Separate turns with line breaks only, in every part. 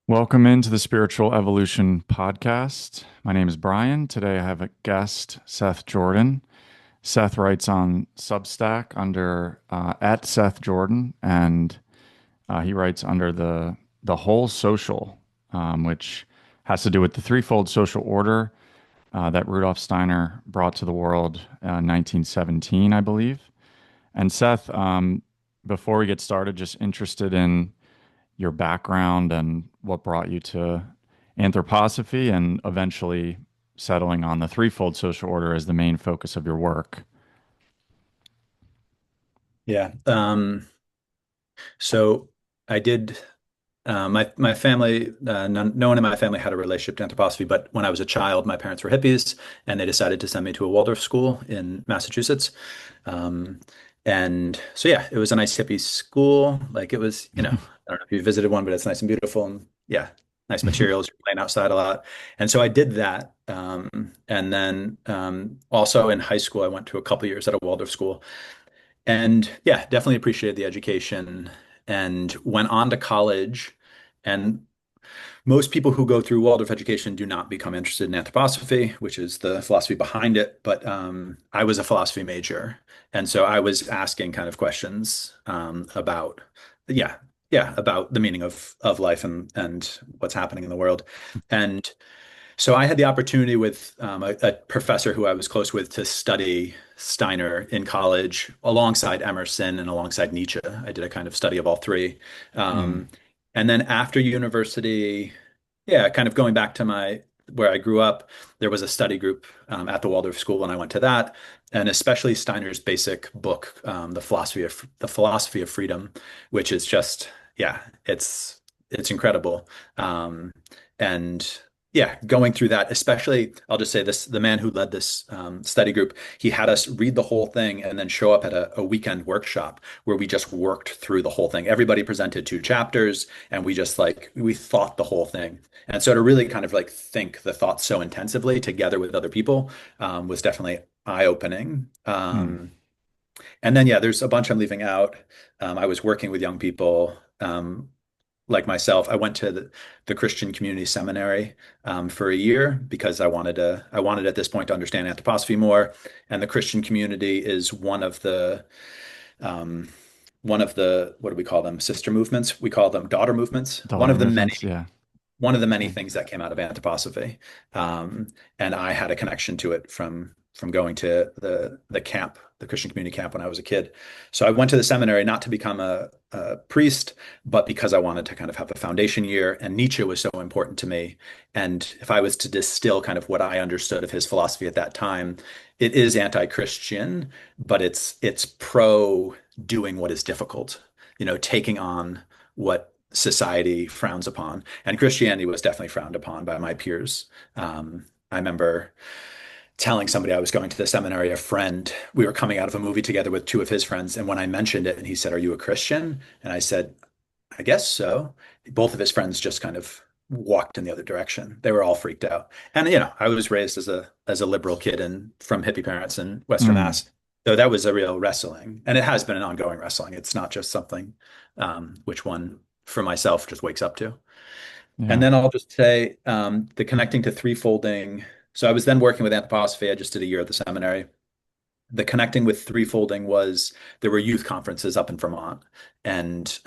Welcome into the Spiritual Evolution Podcast. My name is Brian. Today I have a guest, Seth Jordan. Seth writes on Substack under at Seth Jordan, and he writes under the whole social, which has to do with the threefold social order that Rudolf Steiner brought to the world in 1917, I believe. And Seth, before we get started, just interested in your background and what brought you to anthroposophy and eventually settling on the threefold social order as the main focus of your work.
Yeah. So I did. My family, no one in my family had a relationship to anthroposophy, but when I was a child, my parents were hippies, and they decided to send me to a Waldorf school in Massachusetts. Um, and so yeah, it was a nice hippie school. Like it was, I don't know if you visited one, but it's nice and beautiful, and yeah, nice materials. You're playing outside a lot, and so I did that. And then also in high school, I went to a couple years at a Waldorf school. And yeah, definitely appreciated the education and went on to college. And most people who go through Waldorf education do not become interested in anthroposophy, which is the philosophy behind it. But I was a philosophy major. And so I was asking kind of questions about, yeah, about the meaning of life and what's happening in the world. And so I had the opportunity with a professor who I was close with to study Steiner in college alongside Emerson and alongside Nietzsche. I did a kind of study of all three.
Mm.
Um, and then after university, yeah, kind of going back to my where I grew up, there was a study group at the Waldorf School when I went to that, and especially Steiner's basic book, the Philosophy of Freedom, which is just yeah, it's incredible. And yeah, going through that, especially, I'll just say this, the man who led this study group, he had us read the whole thing and then show up at a weekend workshop where we just worked through the whole thing. Everybody presented two chapters and we just we thought the whole thing. And so to really kind of like think the thoughts so intensively together with other people was definitely eye-opening.
Mm.
And then, yeah, there's a bunch I'm leaving out. I was working with young people. Like myself, I went to the Christian Community Seminary for a year because I wanted at this point to understand anthroposophy more. And the Christian community is um, one of the, what do we call them? Sister movements. We call them daughter movements.
Daughter movements, yeah.
One of the many
Mm.
things that came out of anthroposophy. And I had a connection to it from going to the camp, the Christian community camp when I was a kid. So I went to the seminary not to become a priest, but because I wanted to kind of have a foundation year. And Nietzsche was so important to me. And if I was to distill kind of what I understood of his philosophy at that time, it is anti-Christian, but it's pro doing what is difficult, taking on what society frowns upon. And Christianity was definitely frowned upon by my peers. I remember telling somebody I was going to the seminary, a friend, we were coming out of a movie together with two of his friends. And when I mentioned it, and he said, "Are you a Christian?" And I said, "I guess so." Both of his friends just kind of walked in the other direction. They were all freaked out. And I was raised as a liberal kid and from hippie parents in Western
Mm.
Mass. So that was a real wrestling. And it has been an ongoing wrestling. It's not just something which one for myself just wakes up to. And
Yeah.
then I'll just say the connecting to threefolding. So I was then working with anthroposophy. I just did a year at the seminary. The connecting with threefolding was there were youth conferences up in Vermont, and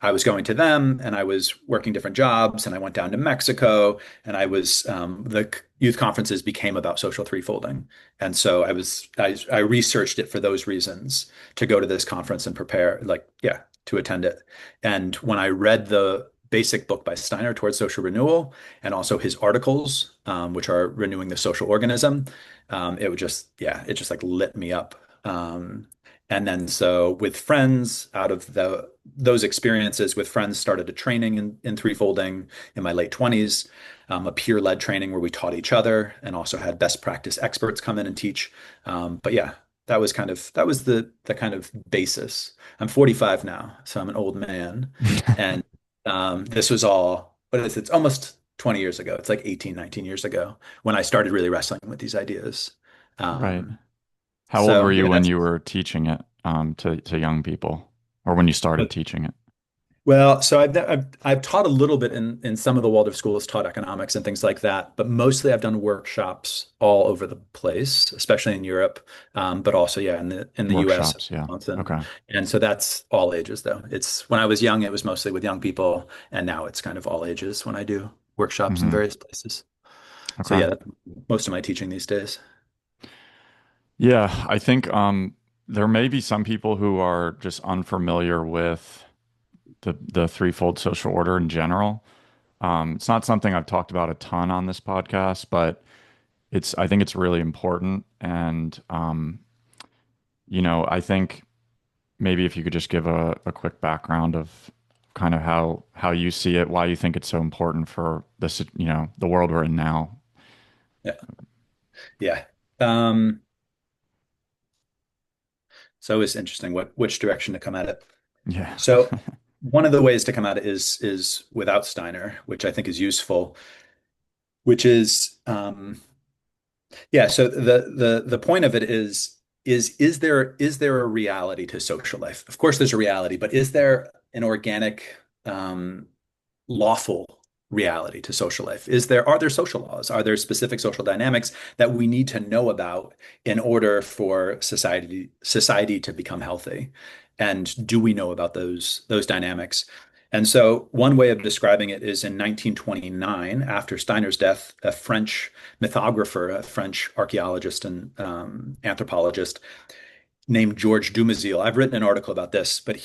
I was going to them, and I was working different jobs, and I went down to Mexico, and the youth conferences became about social threefolding, and so I researched it for those reasons to go to this conference and prepare, like yeah, to attend it. And when I read the basic book by Steiner towards social renewal, and also his articles, which are renewing the social organism, it would just, yeah, it just like lit me up. And then so with friends, out of those experiences with friends, started a training in threefolding in my late 20s, a peer-led training where we taught each other and also had best practice experts come in and teach. But yeah, that was the kind of basis. I'm 45 now, so I'm an old man. And this was all, what is it? It's almost 20 years ago. It's like 18, 19 years ago when I started really wrestling with these ideas.
Right.
Um,
How old were
so
you
yeah,
when
that's
you were teaching it to young people or when you started teaching it?
Well, so I've taught a little bit in some of the Waldorf schools, taught economics and things like that, but mostly I've done workshops all over the place, especially in Europe, but also yeah in the U.S.
Workshops, yeah.
Wisconsin.
Okay.
And so that's all ages though. It's when I was young, it was mostly with young people, and now it's kind of all ages when I do workshops in
Hmm.
various places. So
Okay.
yeah, that's most of my teaching these days.
Yeah, I think there may be some people who are just unfamiliar with the threefold social order in general. It's not something I've talked about a ton on this podcast, but I think it's really important. And I think maybe if you could just give a quick background of kind of how you see it, why you think it's so important for this, the world we're in now.
Yeah. Yeah. Um, so it's interesting which direction to come at it.
Yeah.
So one of the ways to come at it is without Steiner, which I think is useful, which is yeah, so the point of it is there a reality to social life? Of course there's a reality, but is there an organic lawful reality to social life? Are there social laws? Are there specific social dynamics that we need to know about in order for society to become healthy? And do we know about those dynamics? And so one way of describing it is in 1929, after Steiner's death, a French mythographer, a French archaeologist and anthropologist named George Dumézil. I've written an article about this, but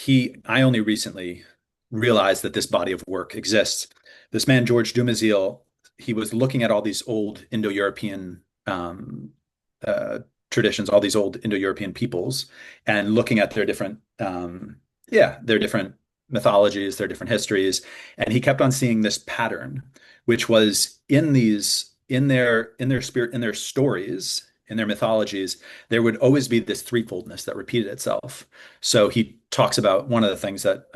I only recently realized that this body of work exists. This man, George Dumézil, he was looking at all these old Indo-European uh, traditions, all these old Indo-European peoples, and looking at their different mythologies, their different histories, and he kept on seeing this pattern, which was in their spirit, in their stories, in their mythologies, there would always be this threefoldness that repeated itself. So he talks about one of the things that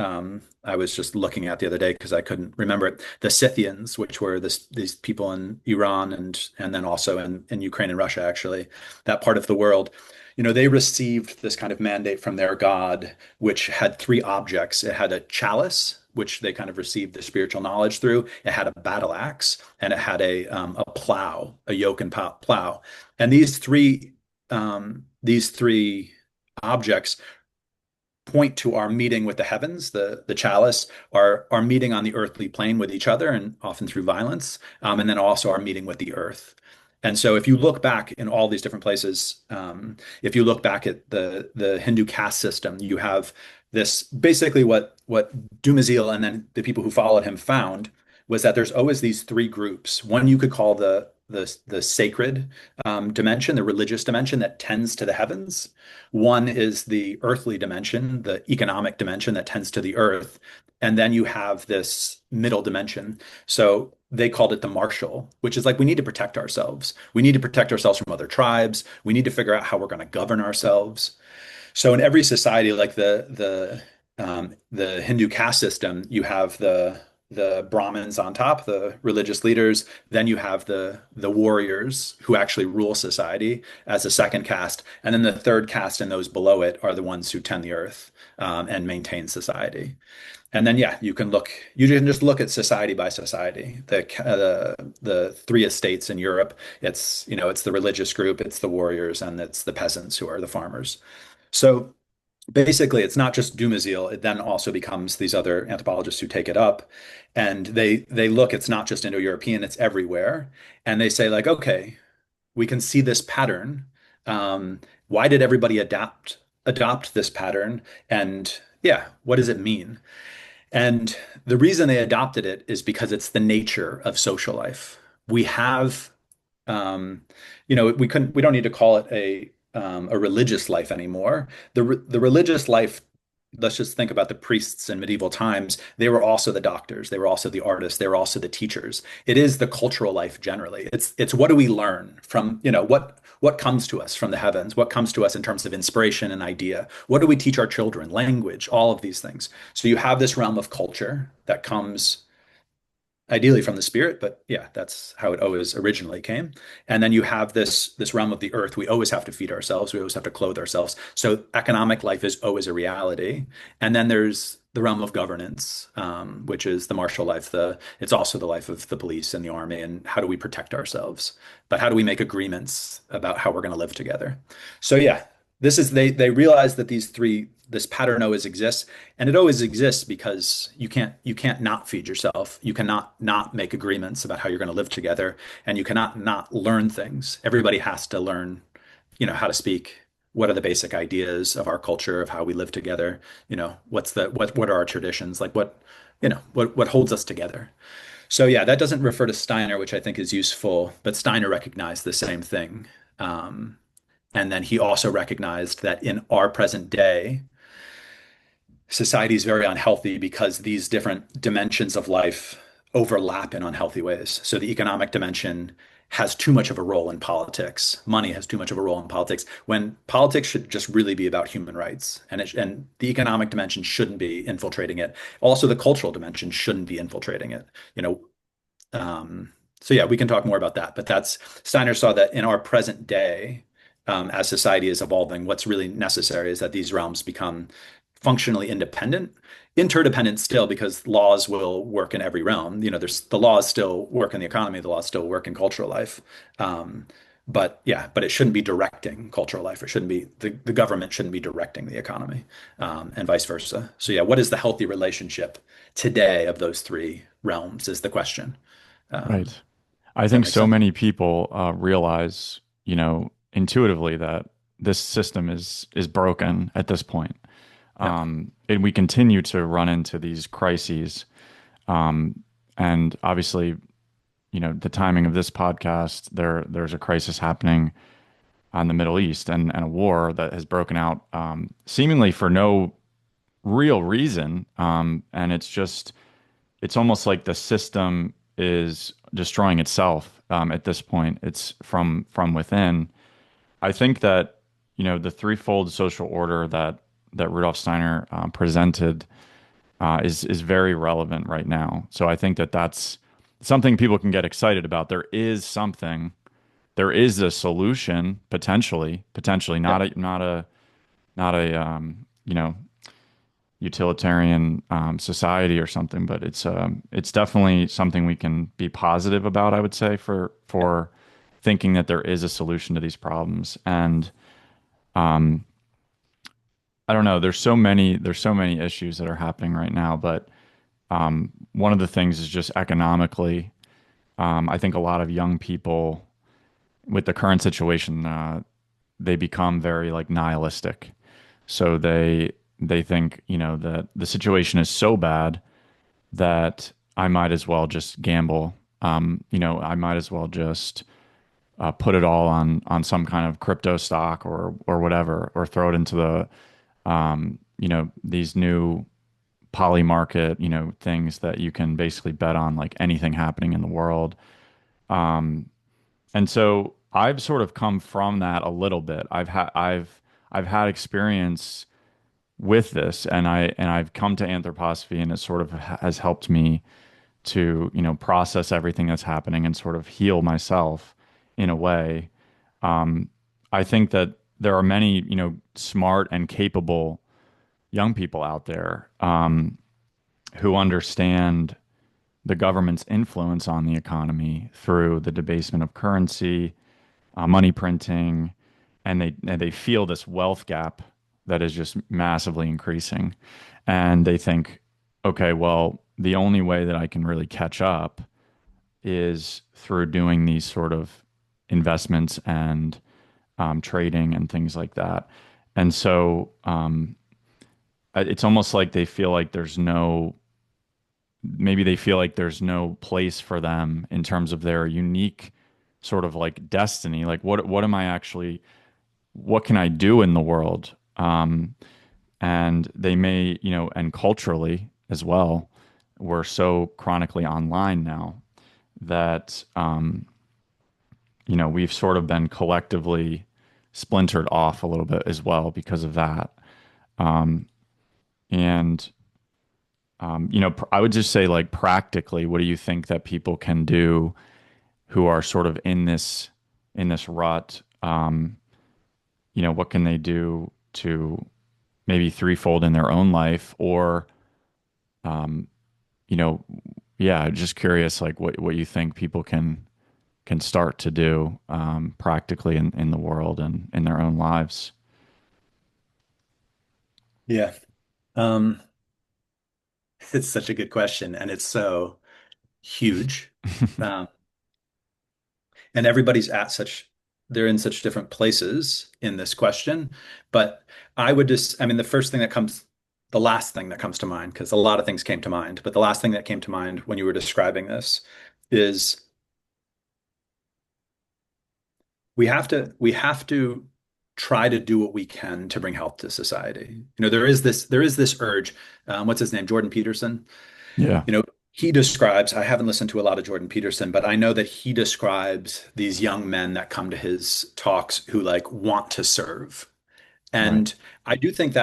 I was just looking at the other day because I couldn't remember it. The Scythians, which were these people in Iran and then also in Ukraine and Russia, actually, that part of the world. They received this kind of mandate from their god, which had three objects. It had a chalice, which they kind of received the spiritual knowledge through. It had a battle axe, and it had a plow, a yoke and plow. And these three objects point to our meeting with the heavens, the chalice, our meeting on the earthly plane with each other, and often through violence, and then also our meeting with the earth. And so, if you look back in all these different places, if you look back at the Hindu caste system, you have this basically what Dumézil and then the people who followed him found was that there's always these three groups. One you could call the sacred dimension, the religious dimension that tends to the heavens. One is the earthly dimension, the economic dimension that tends to the earth. And then you have this middle dimension. So they called it the martial, which is like we need to protect ourselves. We need to protect ourselves from other tribes. We need to figure out how we're going to govern ourselves. So in every society, like the Hindu caste system, you have the Brahmins on top, the religious leaders. Then you have the warriors who actually rule society as a second caste, and then the third caste and those below it are the ones who tend the earth and maintain society. And then yeah, you can just look at society by society. The three estates in Europe. It's the religious group, it's the warriors, and it's the peasants who are the farmers. So basically, it's not just Dumézil. It then also becomes these other anthropologists who take it up, and they look. It's not just Indo-European; it's everywhere. And they say like, okay, we can see this pattern. Why did everybody adopt this pattern? And yeah, what does it mean? And the reason they adopted it is because it's the nature of social life. We have um, we don't need to call it a religious life anymore. The religious life, let's just think about the priests in medieval times. They were also the doctors, they were also the artists, they were also the teachers. It is the cultural life generally. It's what do we learn from, what comes to us from the heavens, what comes to us in terms of inspiration and idea. What do we teach our children? Language, all of these things. So you have this realm of culture that comes ideally from the spirit, but yeah, that's how it always originally came. And then you have this realm of the earth. We always have to feed ourselves. We always have to clothe ourselves. So economic life is always a reality. And then there's the realm of governance, which is the martial life. It's also the life of the police and the army, and how do we protect ourselves? But how do we make agreements about how we're going to live together? So yeah, they realize that this pattern always exists, and it always exists because you can't not feed yourself. You cannot not make agreements about how you're going to live together, and you cannot not learn things. Everybody has to learn, how to speak. What are the basic ideas of our culture, of how we live together? What are our traditions? Like what holds us together? So yeah, that doesn't refer to Steiner, which I think is useful, but Steiner recognized the same thing. And then he also recognized that in our present day, society is very unhealthy because these different dimensions of life overlap in unhealthy ways. So the economic dimension has too much of a role in politics. Money has too much of a role in politics, when politics should just really be about human rights, and the economic dimension shouldn't be infiltrating it. Also, the cultural dimension shouldn't be infiltrating it. You know, so yeah, we can talk more about that. But that's Steiner saw that in our present day, as society is evolving, what's really necessary is that these realms become functionally independent, interdependent still, because laws will work in every realm. There's the laws still work in the economy, the laws still work in cultural life. But yeah, but it shouldn't be directing cultural life. It shouldn't be the government shouldn't be directing the economy, and vice versa. So yeah, what is the healthy relationship today of those three realms is the question.
Right.
Um,
I
does that
think
make
so
sense?
many people realize, intuitively that this system is broken at this point.
Yeah.
And we continue to run into these crises. Um, and obviously, the timing of this podcast, there's a crisis happening in the Middle East, and a war that has broken out, seemingly for no real reason. And it's almost like the system is destroying itself, at this point. It's from within. I think that, the threefold social order that Rudolf Steiner presented, is very relevant right now. So I think that that's something people can get excited about. There is a solution, potentially
Yeah.
not a utilitarian society or something, but it's definitely something we can be positive about, I would say,
Yeah.
for thinking that there is a solution to these problems. And I don't know, there's so many issues that are happening right now, but one of the things is just economically. I think a lot of young people with the current situation, they become very like nihilistic. So they think, that the situation is so bad that I might as well just gamble. I might as well just put it all on some kind of crypto stock or whatever, or throw it into these new poly market, things that you can basically bet on like anything happening in the world. And so I've sort of come from that a little bit. I've had experience with this, and I've come to anthroposophy, and it sort of has helped me to, process everything that's happening and sort of heal myself in a way. I think that there are many, smart and capable young people out there, who understand the government's influence on the economy through the debasement of currency, money printing, and they feel this wealth gap that is just massively increasing, and they think, okay, well, the only way that I can really catch up is through doing these sort of investments and trading and things like that. And so it's almost like they feel like maybe they feel like there's no place for them in terms of their unique sort of like destiny. Like what am I actually, what can I do in the world? And they may, and culturally as well, we're so chronically online now that, we've sort of been collectively splintered off a little bit as well because of that. And, I would just say, like, practically, what do you think that people can do who are sort of in this rut? What can they do to maybe threefold in their own life, or you know, yeah, just curious, like what you think people can start to do practically in the world and in their own lives.
Yeah. Um, it's such a good question, and it's so huge. Um, and everybody's at such, they're in such different places in this question. But I would just, I mean, the last thing that comes to mind, because a lot of things came to mind, but the last thing that came to mind when you were describing this is we have to try to do what we can to bring health to society. There is this urge. What's his name? Jordan Peterson.
Yeah,
You know, he describes, I haven't listened to a lot of Jordan Peterson, but I know that he describes these young men that come to his talks who like want to serve.
right.
And I do think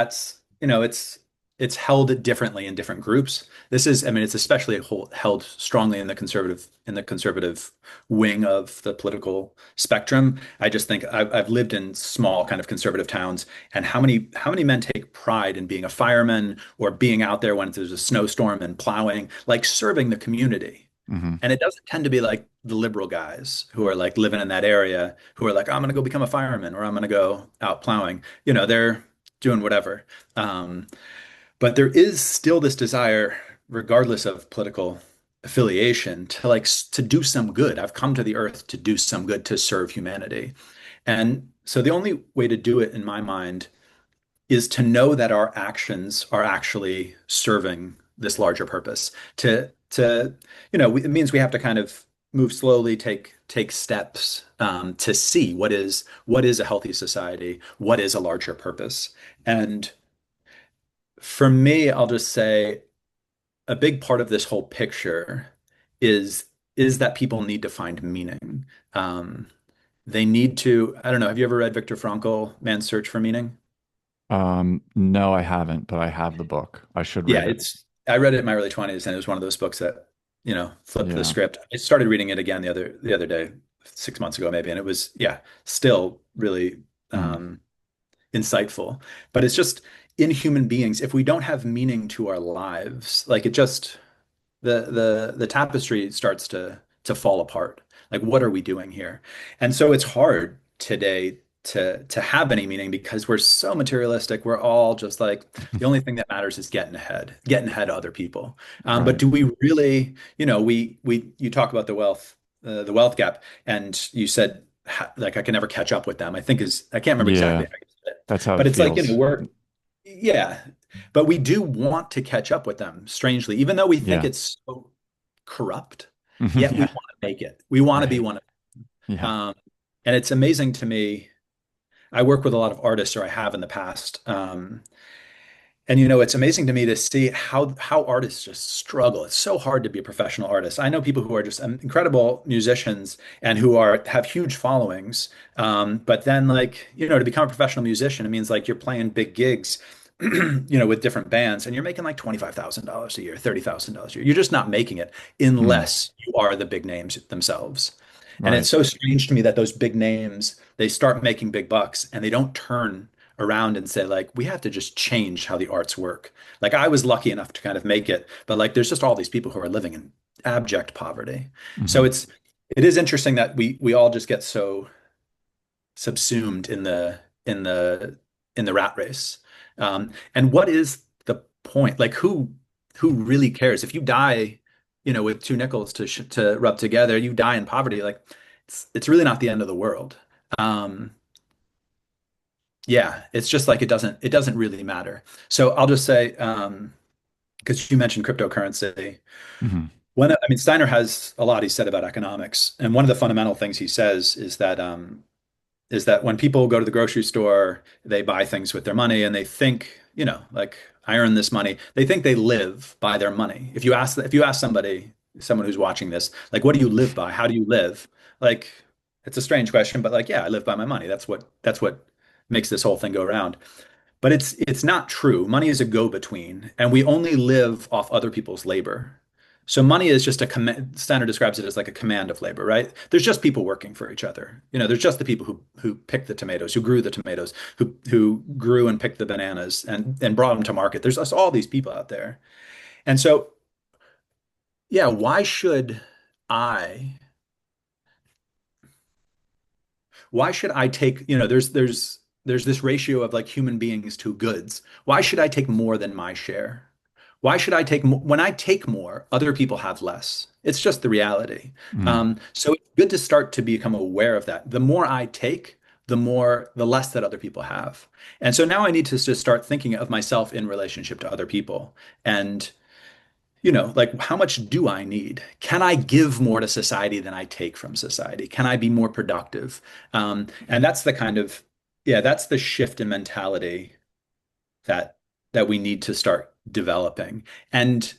it's held differently in different groups. I mean, it's especially held strongly in the conservative wing of the political spectrum. I just think I've lived in small kind of conservative towns, and how many men take pride in being a fireman or being out there when there's a snowstorm and plowing, like serving the community.
Hmm.
And it doesn't tend to be like the liberal guys who are like living in that area who are like, I'm going to go become a fireman or I'm going to go out plowing. They're doing whatever. Um, but there is still this desire, regardless of political affiliation, to do some good. I've come to the earth to do some good, to serve humanity. And so the only way to do it, in my mind, is to know that our actions are actually serving this larger purpose. It means we have to kind of move slowly, take steps to see what is a healthy society, what is a larger purpose. And for me, I'll just say a big part of this whole picture is is that people need to find meaning. Um, they need to, I don't know, have you ever read Viktor Frankl, Man's Search for Meaning?
No, I haven't, but I have the book. I should
Yeah,
read it.
I read it in my early 20s and it was one of those books that, flipped the
Yeah.
script. I started reading it again the other day, 6 months ago maybe, and it was, yeah, still really
Mm.
um insightful. But it's just in human beings, if we don't have meaning to our lives, like it just the tapestry starts to fall apart. Like, what are we doing here? And so it's hard today to have any meaning because we're so materialistic. We're all just like the only thing that matters is getting ahead of other people. But
Right.
do we really, you talk about the wealth gap, and you said like I can never catch up with them. I can't remember exactly
Yeah,
how you said it,
that's how
but
it
it's like,
feels.
yeah, but we do want to catch up with them, strangely, even though we think
Yeah.
it's so corrupt,
Mhm.
yet we
Yeah.
want to make it. We want to be
Right.
one of them.
Yeah.
And it's amazing to me. I work with a lot of artists, or I have in the past. And it's amazing to me to see how artists just struggle. It's so hard to be a professional artist. I know people who are just incredible musicians and who have huge followings. But then like, to become a professional musician, it means like you're playing big gigs, with different bands, and you're making like $25,000 a year, $30,000 a year. You're just not making it
Mm.
unless you are the big names themselves. And it's
Right.
so strange to me that those big names, they start making big bucks and they don't turn around and say like we have to just change how the arts work. Like I was lucky enough to kind of make it, but like there's just all these people who are living in abject poverty. So
Hmm.
it is interesting that we all just get so subsumed in the rat race. And what is the point? Like who really cares if you die, with two nickels to rub together, you die in poverty. Like it's really not the end of the world. Um, yeah, it's just like it doesn't really matter. So I'll just say, because you mentioned cryptocurrency,
Hmm.
Steiner has a lot he said about economics, and one of the fundamental things he says is that when people go to the grocery store, they buy things with their money and they think, like I earn this money. They think they live by their money. If you ask someone who's watching this, like, what do you live by? How do you live? Like, it's a strange question, but like, yeah, I live by my money. That's what makes this whole thing go around. But it's not true. Money is a go-between, and we only live off other people's labor. So money is just a command. Steiner describes it as like a command of labor, right? There's just people working for each other. There's just the people who picked the tomatoes, who grew the tomatoes, who grew and picked the bananas and brought them to market. There's us all these people out there. And so, yeah, I, why should I take, there's this ratio of like human beings to goods. Why should I take more than my share? Why should I take more? When I take more, other people have less. It's just the reality.
Mm,
So it's good to start to become aware of that. The more I take, the less that other people have. And so now I need to just start thinking of myself in relationship to other people. And like how much do I need? Can I give more to society than I take from society? Can I be more productive? And that's the kind of, yeah, that's the shift in mentality that we need to start developing. And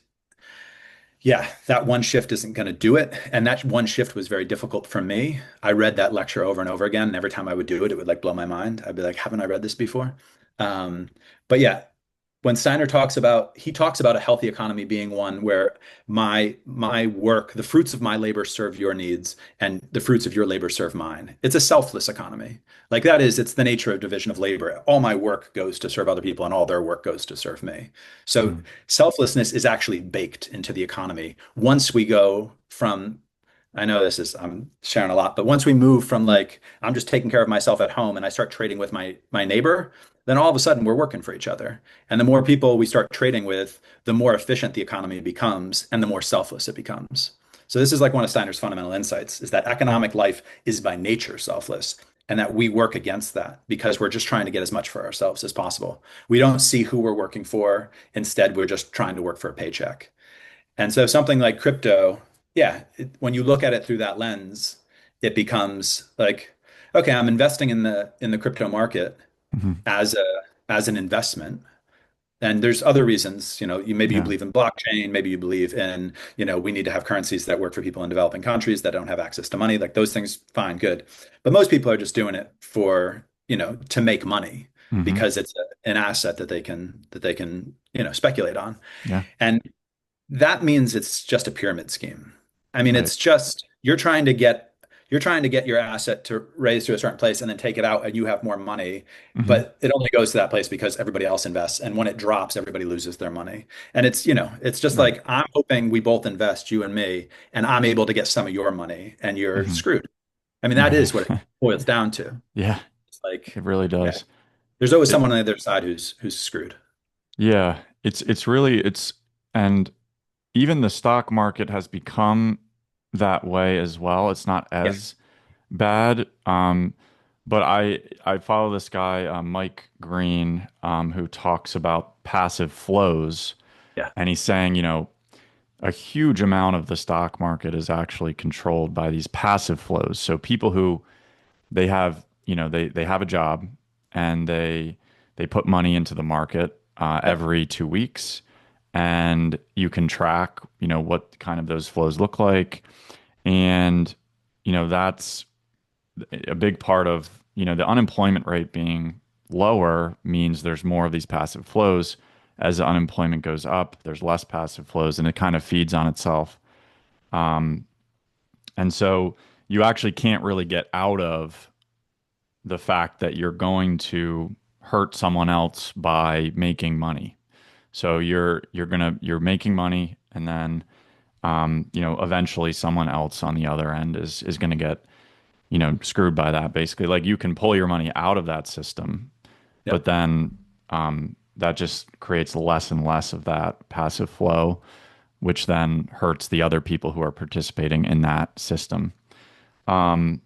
yeah, that one shift isn't going to do it. And that one shift was very difficult for me. I read that lecture over and over again, and every time I would do it, it would like blow my mind. I'd be like, haven't I read this before? Um, but yeah, when Steiner he talks about a healthy economy being one where my work, the fruits of my labor serve your needs, and the fruits of your labor serve mine. It's a selfless economy. Like that is, it's the nature of division of labor. All my work goes to serve other people, and all their work goes to serve me. So
mm,
selflessness is actually baked into the economy. Once we go from I know I'm sharing a lot, but once we move from like, I'm just taking care of myself at home and I start trading with my neighbor, then all of a sudden we're working for each other. And the more people we start trading with, the more efficient the economy becomes and the more selfless it becomes. So this is like one of Steiner's fundamental insights is that economic life is by nature selfless and that we work against that because we're just trying to get as much for ourselves as possible. We don't see who we're working for. Instead, we're just trying to work for a paycheck. And so something like crypto, yeah, when you look at it through that lens, it becomes like, okay, I'm investing in the crypto market
mhm.
as a as an investment. And there's other reasons, maybe you
Yeah.
believe in blockchain, maybe you believe in, we need to have currencies that work for people in developing countries that don't have access to money. Like those things, fine, good. But most people are just doing it for, to make money
Hmm.
because it's an asset that they can, speculate on.
Yeah.
And that means it's just a pyramid scheme. I mean,
Right.
it's just you're trying to get your asset to raise to a certain place and then take it out and you have more money,
Hmm.
but it only goes to that place because everybody else invests. And when it drops, everybody loses their money. And it's just
Right.
like I'm hoping we both invest, you and me, and I'm able to get some of your money and you're
Hmm.
screwed. I mean, that
Right.
is what it boils down to.
Yeah,
It's like,
it really
yeah,
does.
there's always
It,
someone on the other side who's screwed.
yeah, it's really it's and even the stock market has become that way as well. It's not
Yeah,
as bad. But I follow this guy, Mike Green, who talks about passive flows,
yeah,
and he's saying, a huge amount of the stock market is actually controlled by these passive flows. So people who they have, they have a job and they put money into the market
yeah,
every 2 weeks, and you can track, what kind of those flows look like, and that's a big part of, the unemployment rate being lower means there's more of these passive flows. As the unemployment goes up, there's less passive flows, and it kind of feeds on itself. And so you actually can't really get out of the fact that you're going to hurt someone else by making money. So you're making money, and then eventually someone else on the other end is going to get screwed by that. Basically, like you can pull your money out of that system,
yeah,
but then that just creates less and less of that passive flow, which then hurts the other people who are participating in that system. And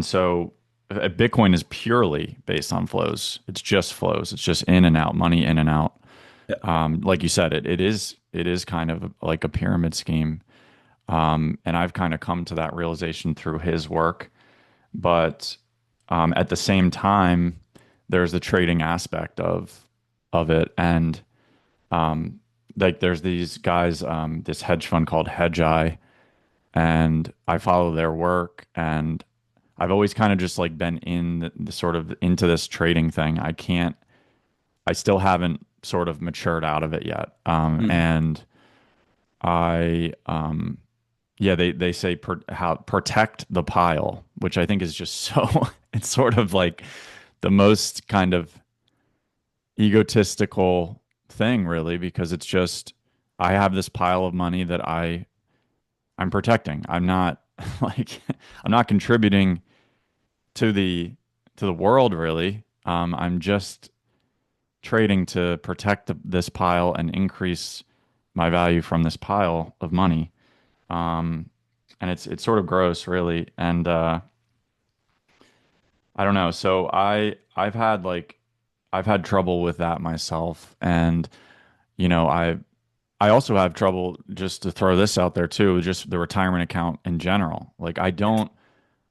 so Bitcoin is purely based on flows. It's just flows. It's just in and out, money in and out.
yeah,
Like you said, it is kind of like a pyramid scheme. And I've kind of come to that realization through his work. But at the same time, there's the trading aspect of it, and like there's these guys, this hedge fund called Hedgeye, and I follow their work, and I've always kind of just like been in the sort of into this trading thing. I still haven't sort of matured out of it yet.
mhm,
And I, yeah, they say how protect the pile, which I think is just so, it's sort of like the most kind of egotistical thing, really, because it's just, I have this pile of money that I'm protecting. I'm not like I'm not contributing to the world really. I'm just trading to protect this pile and increase my value from this pile of money. Um, and it's sort of gross, really. And I don't know. So I've had trouble with that myself, and I also have trouble, just to throw this out there too, just the retirement account in general. Like I don't.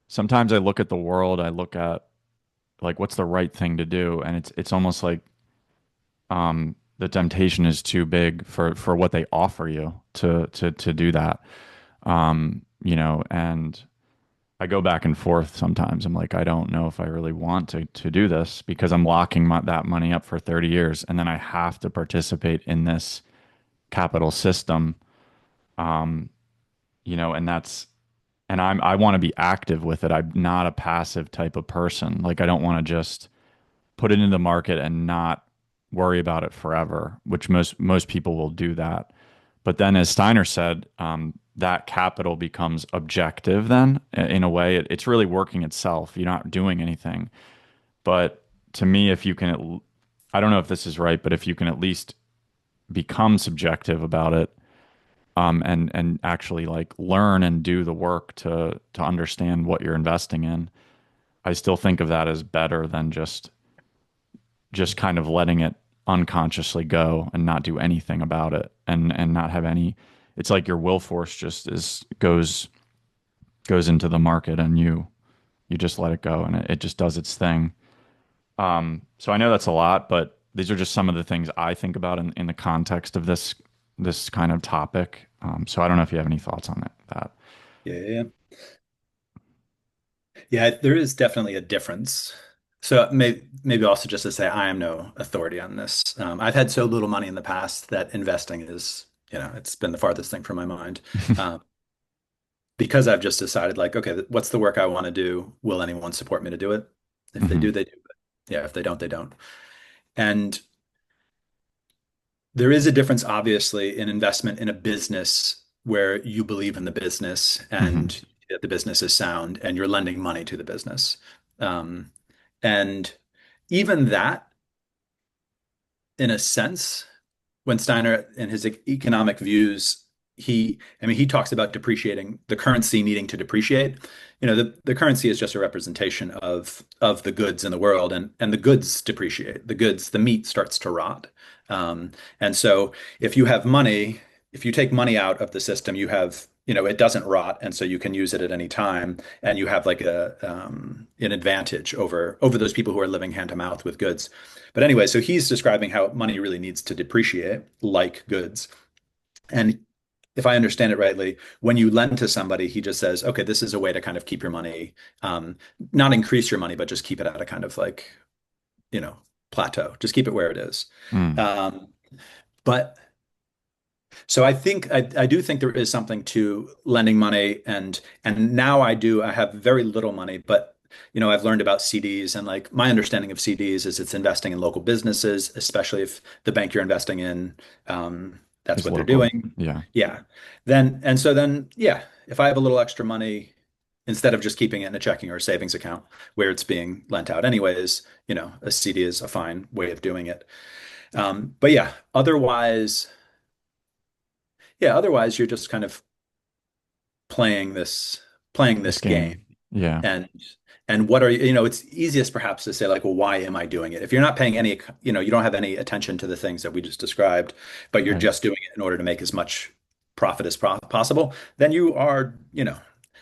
Sometimes I look at the world. I look at like what's the right thing to do, and it's almost like the temptation is too big for what they offer you to do that. And I go back and forth sometimes. I'm like, I don't know if I really want to do this because I'm locking that money up for 30 years, and then I have to participate in this capital system. And I want to be active with it. I'm not a passive type of person. Like I don't want to just put it into the market and not worry about it forever, which most people will do that. But then, as Steiner said, that capital becomes objective. Then, in a way, it's really working itself. You're not doing anything. But to me, if you can, I don't know if this is right, but if you can at least become subjective about it, and actually like learn and do the work to understand what you're investing in, I still think of that as better than just kind of letting it unconsciously go and not do anything about it and not have any. It's like your will force just is goes into the market, and you just let it go, and it just does its thing. So I know that's a lot, but these are just some of the things I think about in the context of this kind of topic. So I don't know if you have any thoughts on that.
Yeah, yeah, yeah. Yeah, there is definitely a difference. So maybe also just to say I am no authority on this. I've had so little money in the past that investing is, it's been the farthest thing from my mind. Um, because I've just decided like, okay, what's the work I want to do? Will anyone support me to do it? If they
Hmm.
do, they do. But yeah, if they don't, they don't. And there is a difference, obviously, in investment in a business where you believe in the business
Hmm.
and that the business is sound and you're lending money to the business. Um, and even that, in a sense, when Steiner in his economic views, he talks about depreciating the currency needing to depreciate. The currency is just a representation of the goods in the world, and the goods depreciate. The meat starts to rot. And so if you have money, if you take money out of the system, it doesn't rot, and so you can use it at any time, and you have like an advantage over those people who are living hand to mouth with goods. But anyway, so he's describing how money really needs to depreciate like goods. And if I understand it rightly, when you lend to somebody, he just says, okay, this is a way to kind of keep your money, not increase your money, but just keep it at a kind of like, you know, plateau. Just keep it where it is.
Mm.
Um, but so I do think there is something to lending money, and now I have very little money, but I've learned about CDs, and like my understanding of CDs is it's investing in local businesses, especially if the bank you're investing in, that's
Is
what they're
local.
doing.
Yeah.
Yeah. Yeah, if I have a little extra money, instead of just keeping it in a checking or a savings account where it's being lent out anyways, a CD is a fine way of doing it. But otherwise you're just kind of playing this playing
This
this game.
game. Yeah.
And what are it's easiest perhaps to say like, well, why am I doing it? If you're not paying any, you don't have any attention to the things that we just described, but you're
Right.
just doing it in order to make as much profit as possible, then you are,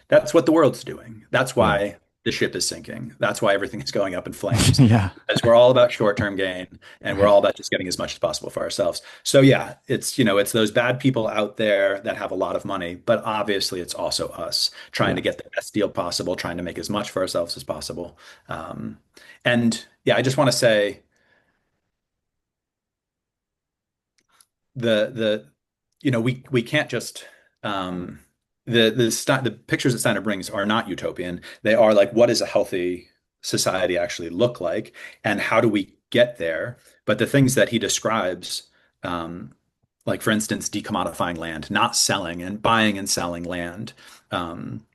that's what the world's doing. That's
Yeah.
why the ship is sinking. That's why everything is going up in flames.
Yeah.
Because we're all about short-term gain, and we're
Right.
all about just getting as much as possible for ourselves. So yeah, it's those bad people out there that have a lot of money, but obviously it's also us trying
Yeah.
to get the best deal possible, trying to make as much for ourselves as possible. Um, and yeah, I just want to say the we can't just the pictures that Steiner brings are not utopian. They are like, what does a healthy society actually look like, and how do we get there? But the things that he describes, um, Like for instance, decommodifying land, not selling and buying and selling land. Um,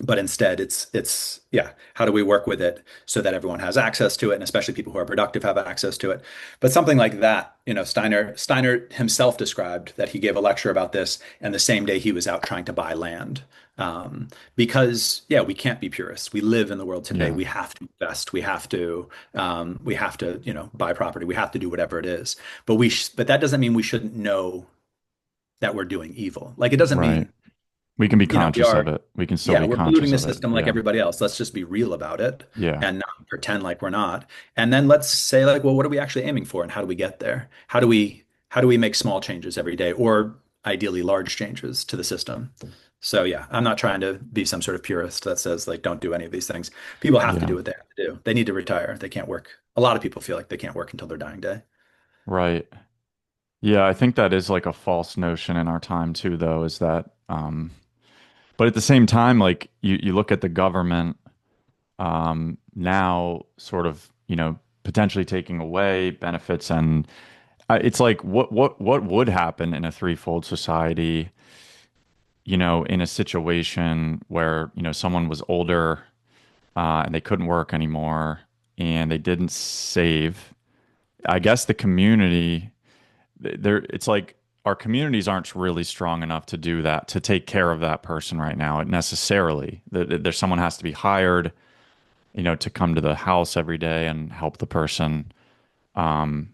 but instead it's yeah, how do we work with it so that everyone has access to it, and especially people who are productive have access to it. But something like that, Steiner himself described that he gave a lecture about this, and the same day he was out trying to buy land. Because yeah, we can't be purists. We live in the world today.
Yeah.
We have to invest. We have to buy property. We have to do whatever it is. But that doesn't mean we shouldn't know that we're doing evil. Like it doesn't
Right.
mean,
We can be
we
conscious
are,
of it. We can still
yeah,
be
we're polluting
conscious
the
of it.
system like
Yeah.
everybody else. Let's just be real about it
Yeah.
and not pretend like we're not. And then let's say like, well, what are we actually aiming for and how do we get there? How do we make small changes every day or ideally large changes to the system? So yeah, I'm not trying to be some sort of purist that says like don't do any of these things. People have to
Yeah.
do what they have to do. They need to retire. They can't work. A lot of people feel like they can't work until their dying day.
Right. Yeah, I think that is like a false notion in our time too, though, is that but at the same time, like you look at the government now sort of, potentially taking away benefits and it's like what would happen in a threefold society, in a situation where, someone was older and they couldn't work anymore and they didn't save. I guess the community there it's like our communities aren't really strong enough to do that, to take care of that person right now necessarily. There's someone has to be hired, to come to the house every day and help the person. And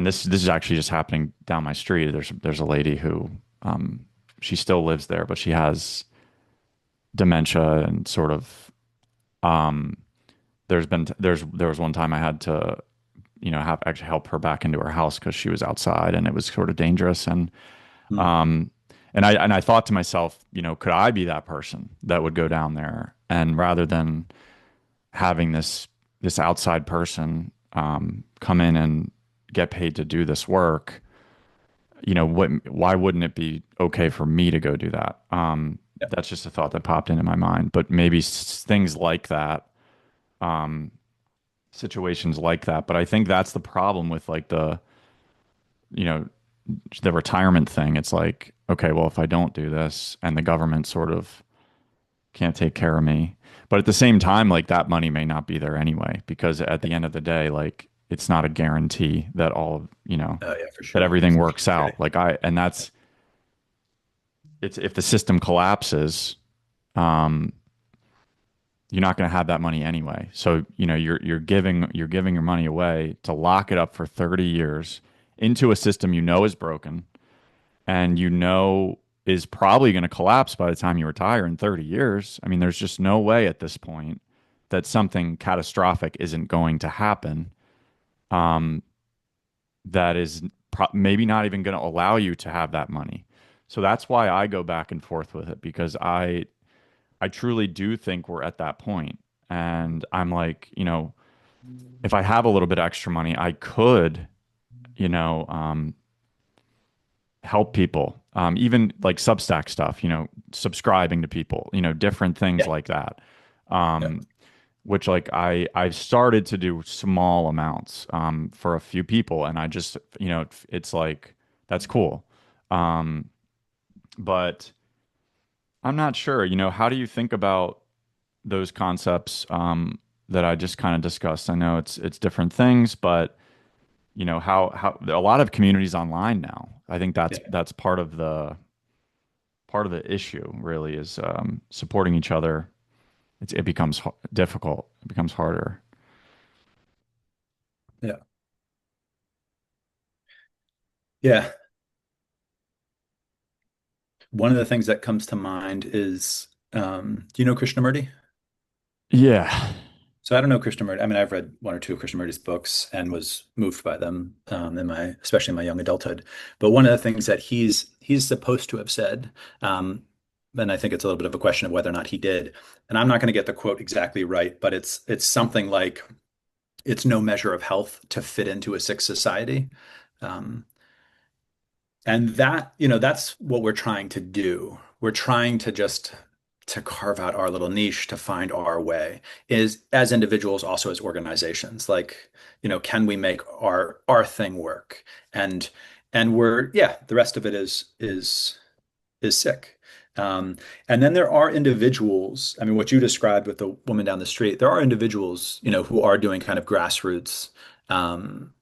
this is actually just happening down my street. There's a lady who she still lives there, but she has dementia and sort of there was one time I had to have actually help her back into her house because she was outside and it was sort of dangerous.
Hmm.
And I thought to myself, could I be that person that would go down there and rather than having this outside person come in and get paid to do this work, why wouldn't it be okay for me to go do that?
Yeah.
That's just a thought that popped into my mind. But maybe things like that, situations like that. But I think that's the problem with like you know, the retirement thing. It's like, okay, well, if I don't do this and the government sort of can't take care of me, but at the same time, like that money may not be there anyway, because at the end of the day, like it's not a guarantee that all of,
Oh yeah, for
that
sure.
everything
Social
works out.
Security.
And that's, it's, if the system collapses, um, you're not going to have that money anyway. So, you're giving your money away to lock it up for 30 years into a system is broken and is probably going to collapse by the time you retire in 30 years. I mean, there's just no way at this point that something catastrophic isn't going to happen. Um, that is maybe not even going to allow you to have that money. So that's why I go back and forth with it, because I truly do think we're at that point. And I'm like, if I have a little bit extra money, I could, you know, um, help people, even like Substack stuff, subscribing to people, different things
Yeah.
like that.
Yeah.
Um, which like I've started to do small amounts for a few people, and I just it's like that's cool, um, but I'm not sure. How do you think about those concepts that I just kind of discussed? I know it's different things, but how a lot of communities online now. I think that's
Yeah.
that's part of the issue really is supporting each other. It becomes difficult. It becomes harder.
Yeah. Yeah. One of the things that comes to mind is, do you know Krishnamurti?
Yeah.
So I don't know Krishnamurti. I mean, I've read one or two of Krishnamurti's books and was moved by them especially in my young adulthood. But one of the things that he's supposed to have said, and I think it's a little bit of a question of whether or not he did, and I'm not going to get the quote exactly right, but it's something like, "It's no measure of health to fit into a sick society." Um, And that's what we're trying to do. We're trying to carve out our little niche, to find our way, is as individuals, also as organizations. Like, can we make our thing work? And And the rest of it is sick. Um, and then there are individuals, I mean, what you described with the woman down the street, there are individuals, who are doing kind of grassroots, um,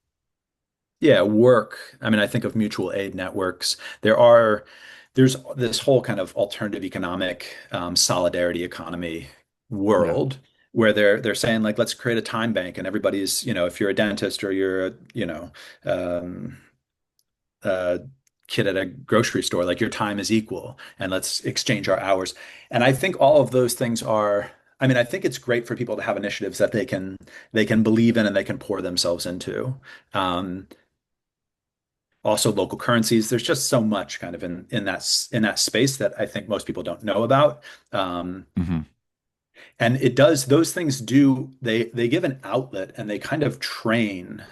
yeah, work. I mean, I think of mutual aid networks. There's this whole kind of alternative economic, solidarity economy
Yeah.
world where they're saying like, let's create a time bank and everybody's, if you're a dentist or you're um, a kid at a grocery store, like your time is equal and let's exchange our hours. And I think all of those things I mean, I think it's great for people to have initiatives that they can believe in and they can pour themselves into. Um, Also local currencies. There's just so much kind of in that space that I think most people don't know about. Um,
Hmm.
and it does those things do they give an outlet and they kind of train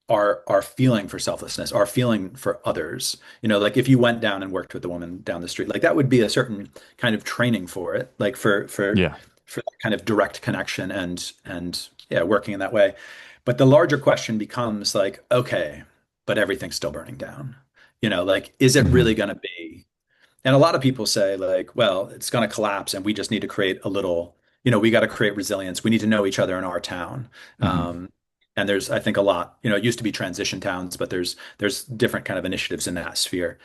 our feeling for selflessness, our feeling for others. Like if you went down and worked with a woman down the street, like that would be a certain kind of training for it, like
Yeah.
for that kind of direct connection and yeah, working in that way. But the larger question becomes like, okay, but everything's still burning down. Like, is it really
Hmm.
going to be? And a lot of people say like, well, it's going to collapse and we just need to create a little, we got to create resilience. We need to know each other in our town.
Hmm.
And there's, I think a lot, it used to be transition towns, but there's different kind of initiatives in that sphere.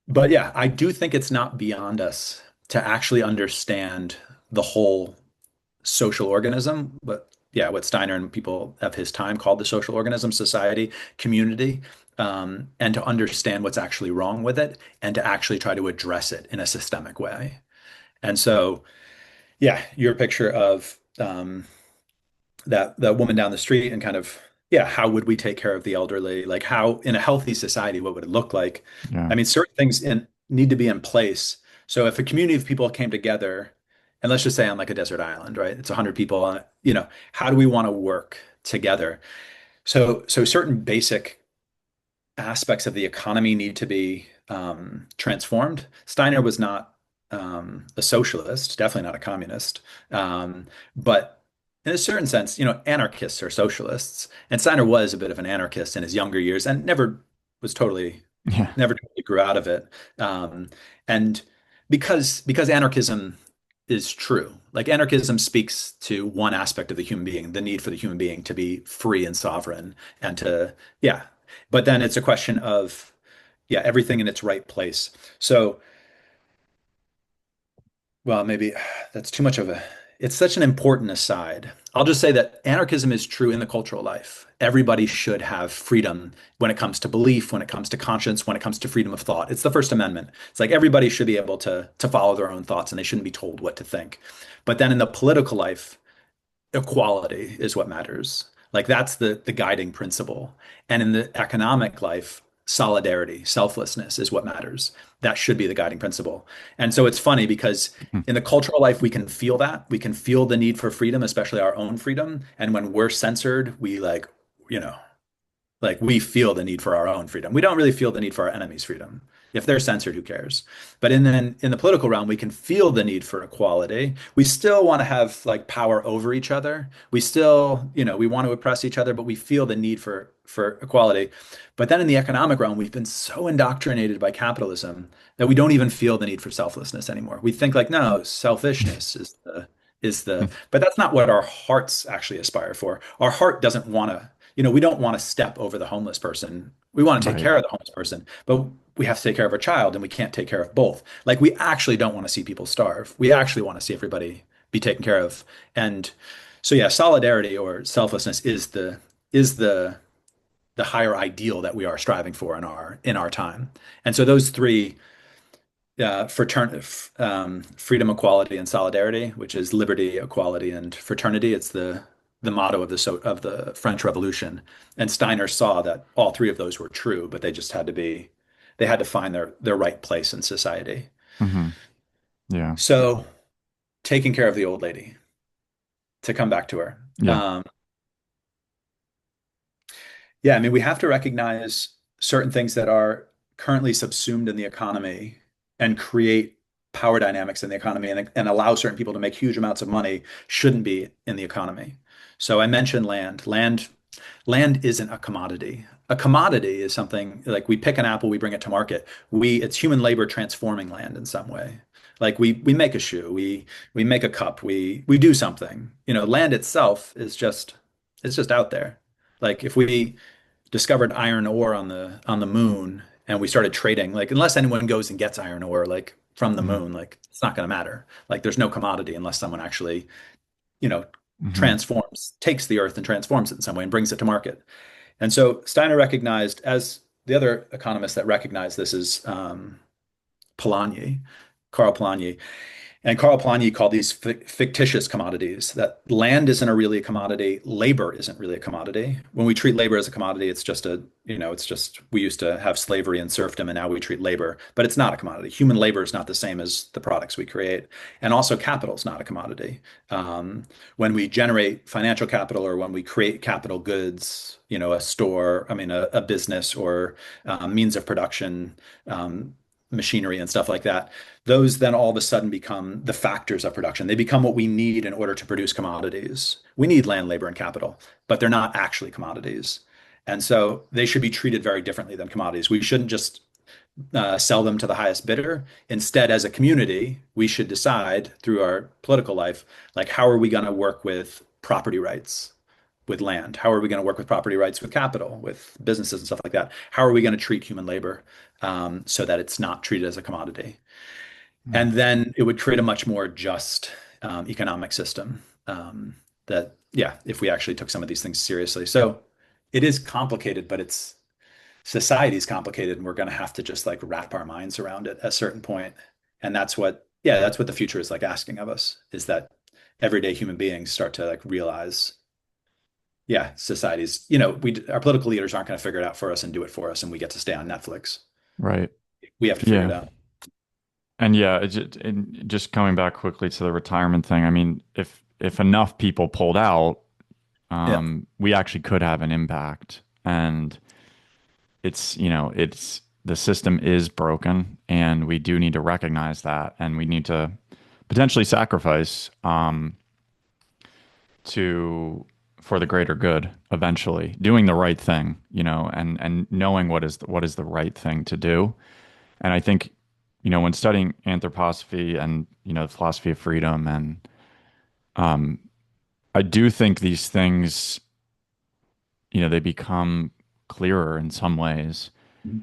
But yeah, I do think it's not beyond us to actually understand the whole social organism, but yeah, what Steiner and people of his time called the social organism, society, community, and to understand what's actually wrong with it and to actually try to address it in a systemic way. And so, yeah, your picture of that woman down the street and kind of, yeah, how would we take care of the elderly? Like how in a healthy society, what would it look like?
Yeah.
I mean, certain things need to be in place. So if a community of people came together, and let's just say on like a desert island, right? It's 100 people, how do we want to work together? So certain basic aspects of the economy need to be transformed. Steiner was not a socialist, definitely not a communist, but in a certain sense, anarchists are socialists, and Steiner was a bit of an anarchist in his younger years and was totally,
Yeah.
never totally grew out of it. And because anarchism is true, like anarchism speaks to one aspect of the human being, the need for the human being to be free and sovereign and to, yeah, but then it's a question of, yeah, everything in its right place. So, well, maybe that's too much of it's such an important aside. I'll just say that anarchism is true in the cultural life. Everybody should have freedom when it comes to belief, when it comes to conscience, when it comes to freedom of thought. It's the First Amendment. It's like everybody should be able to follow their own thoughts and they shouldn't be told what to think. But then in the political life, equality is what matters. Like that's the guiding principle. And in the economic life, solidarity, selflessness is what matters. That should be the guiding principle. And so it's funny because
Hmm.
in the cultural life, we can feel that. We can feel the need for freedom, especially our own freedom. And when we're censored, we you know, like we feel the need for our own freedom. We don't really feel the need for our enemies' freedom. If they're censored, who cares? But in the political realm, we can feel the need for equality. We still want to have like power over each other. We still, we want to oppress each other, but we feel the need for equality. But then in the economic realm, we've been so indoctrinated by capitalism that we don't even feel the need for selflessness anymore. We think like, no, selfishness but that's not what our hearts actually aspire for. Our heart doesn't want to, we don't want to step over the homeless person. We want to take
Right.
care of the homeless person, but we have to take care of our child and we can't take care of both. Like we actually don't want to see people starve. We actually want to see everybody be taken care of. And so yeah, solidarity or selflessness is the higher ideal that we are striving for in our time. And so those three freedom, equality, and solidarity, which is liberty, equality, and fraternity. It's the motto of the French Revolution. And Steiner saw that all three of those were true, but they had to find their right place in society.
Hmm. Yeah.
So taking care of the old lady, to come back to her.
Yeah.
Yeah, I mean, we have to recognize certain things that are currently subsumed in the economy and create power dynamics in the economy and allow certain people to make huge amounts of money shouldn't be in the economy. So I mentioned land. Land isn't a commodity. A commodity is something like we pick an apple, we bring it to market. It's human labor transforming land in some way. Like we make a shoe, we make a cup, we do something. Land itself is just it's just out there. Like if we discovered iron ore on the moon and we started trading, like unless anyone goes and gets iron ore like from the
Mm-hmm.
moon, like it's not going to matter. Like there's no commodity unless someone actually, you know,
Mm-hmm.
takes the earth and transforms it in some way and brings it to market. And so Steiner recognized, as the other economist that recognized this is Polanyi, Karl Polanyi. And Karl Polanyi called these fictitious commodities, that land isn't a really a commodity, labor isn't really a commodity. When we treat labor as a commodity, it's just, we used to have slavery and serfdom, and now we treat labor, but it's not a commodity. Human labor is not the same as the products we create. And also capital is not a commodity. When we generate financial capital or when we create capital goods, a store, I mean, a business or means of production, machinery and stuff like that, those then all of a sudden become the factors of production. They become what we need in order to produce commodities. We need land, labor, and capital, but they're not actually commodities. And so they should be treated very differently than commodities. We shouldn't just sell them to the highest bidder. Instead, as a community, we should decide through our political life, like how are we going to work with property rights, with land? How are we going to work with property rights, with capital, with businesses and stuff like that? How are we going to treat human labor so that it's not treated as a commodity? And then it would create a much more just economic system that, yeah, if we actually took some of these things seriously. So it is complicated, but society is complicated, and we're going to have to just like wrap our minds around it at a certain point. And that's what the future is like asking of us, is that everyday human beings start to like realize, yeah, society's, our political leaders aren't going to figure it out for us and do it for us, and we get to stay on Netflix.
Right.
We have to figure
Yeah.
it out.
And yeah, and just coming back quickly to the retirement thing, I mean, if enough people pulled out,
Yeah.
we actually could have an impact. And it's the system is broken, and we do need to recognize that, and we need to potentially sacrifice to for the greater good eventually, doing the right thing, and knowing what is the right thing to do. And I think, when studying anthroposophy and, the philosophy of freedom, and I do think these things, they become clearer in some ways.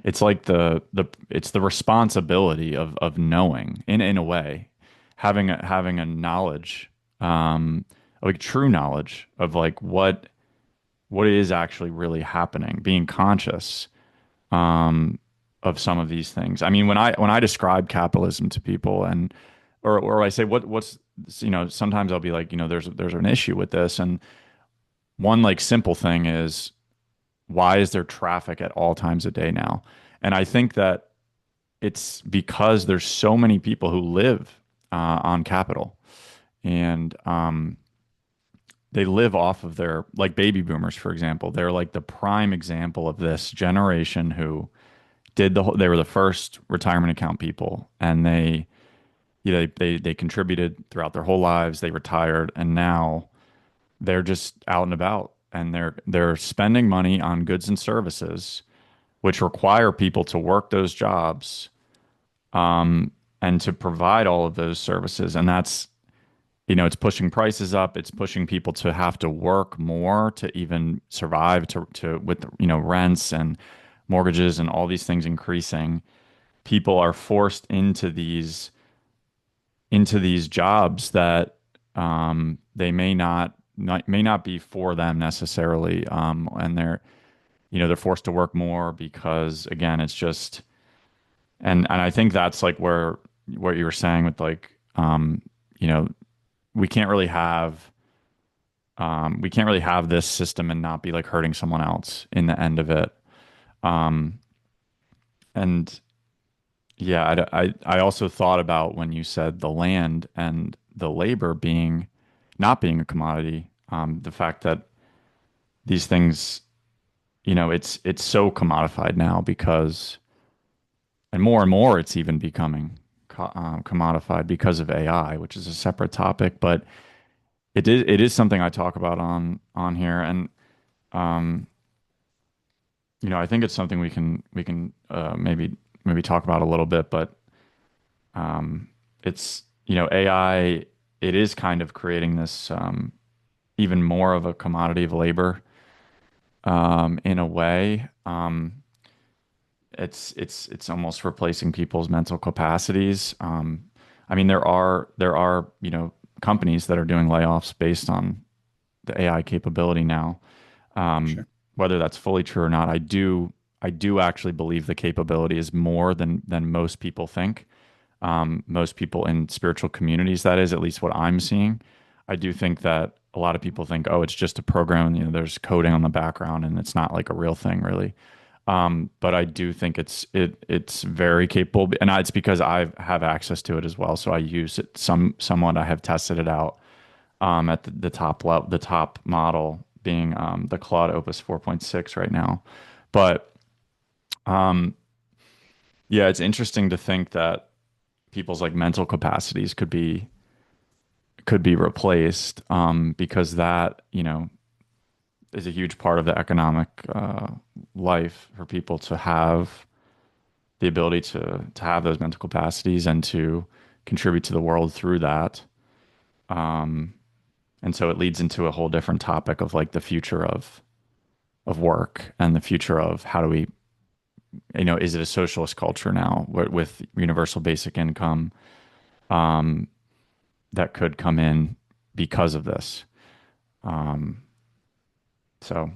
It's like it's the responsibility of knowing in a way, having a knowledge, like true knowledge of like what is actually really happening, being conscious of some of these things. I mean, when I describe capitalism to people, and or I say what's, sometimes I'll be like, there's an issue with this, and one like simple thing is, why is there traffic at all times a day now? And I think that it's because there's so many people who live on capital, and they live off of their, like baby boomers, for example. They're like the prime example of this generation who they were the first retirement account people, and they contributed throughout their whole lives. They retired, and now they're just out and about, and they're spending money on goods and services which require people to work those jobs, and to provide all of those services. And that's, it's pushing prices up. It's pushing people to have to work more to even survive, to with, rents and mortgages and all these things increasing. People are forced into these jobs that they may not be for them necessarily, and they're forced to work more because, again, it's just, and I think that's like where what you were saying with like, you know we can't really have this system and not be like hurting someone else in the end of it. And yeah, I also thought about when you said the land and the labor being not being a commodity, the fact that these things, it's so commodified now because, and more it's even becoming commodified because of AI, which is a separate topic, but it is something I talk about on here. And I think it's something we can maybe talk about a little bit, but it's AI. It is kind of creating this even more of a commodity of labor in a way. It's almost replacing people's mental capacities. I mean, there are companies that are doing layoffs based on the AI capability now.
Sure.
Whether that's fully true or not, I do actually believe the capability is more than most people think. Most people in spiritual communities, that is at least what I'm seeing. I do think that a lot of people think, oh, it's just a program, there's coding on the background and it's not like a real thing really. But I do think it's very capable, and it's because I have access to it as well. So I use it somewhat. I have tested it out at the top level, the top model being the Claude Opus 4.6 right now. But yeah, it's interesting to think that people's like mental capacities could be replaced because that is a huge part of the economic life for people to have the ability to have those mental capacities and to contribute to the world through that. And so it leads into a whole different topic of like the future of work and the future of how do we, is it a socialist culture now with universal basic income that could come in because of this? So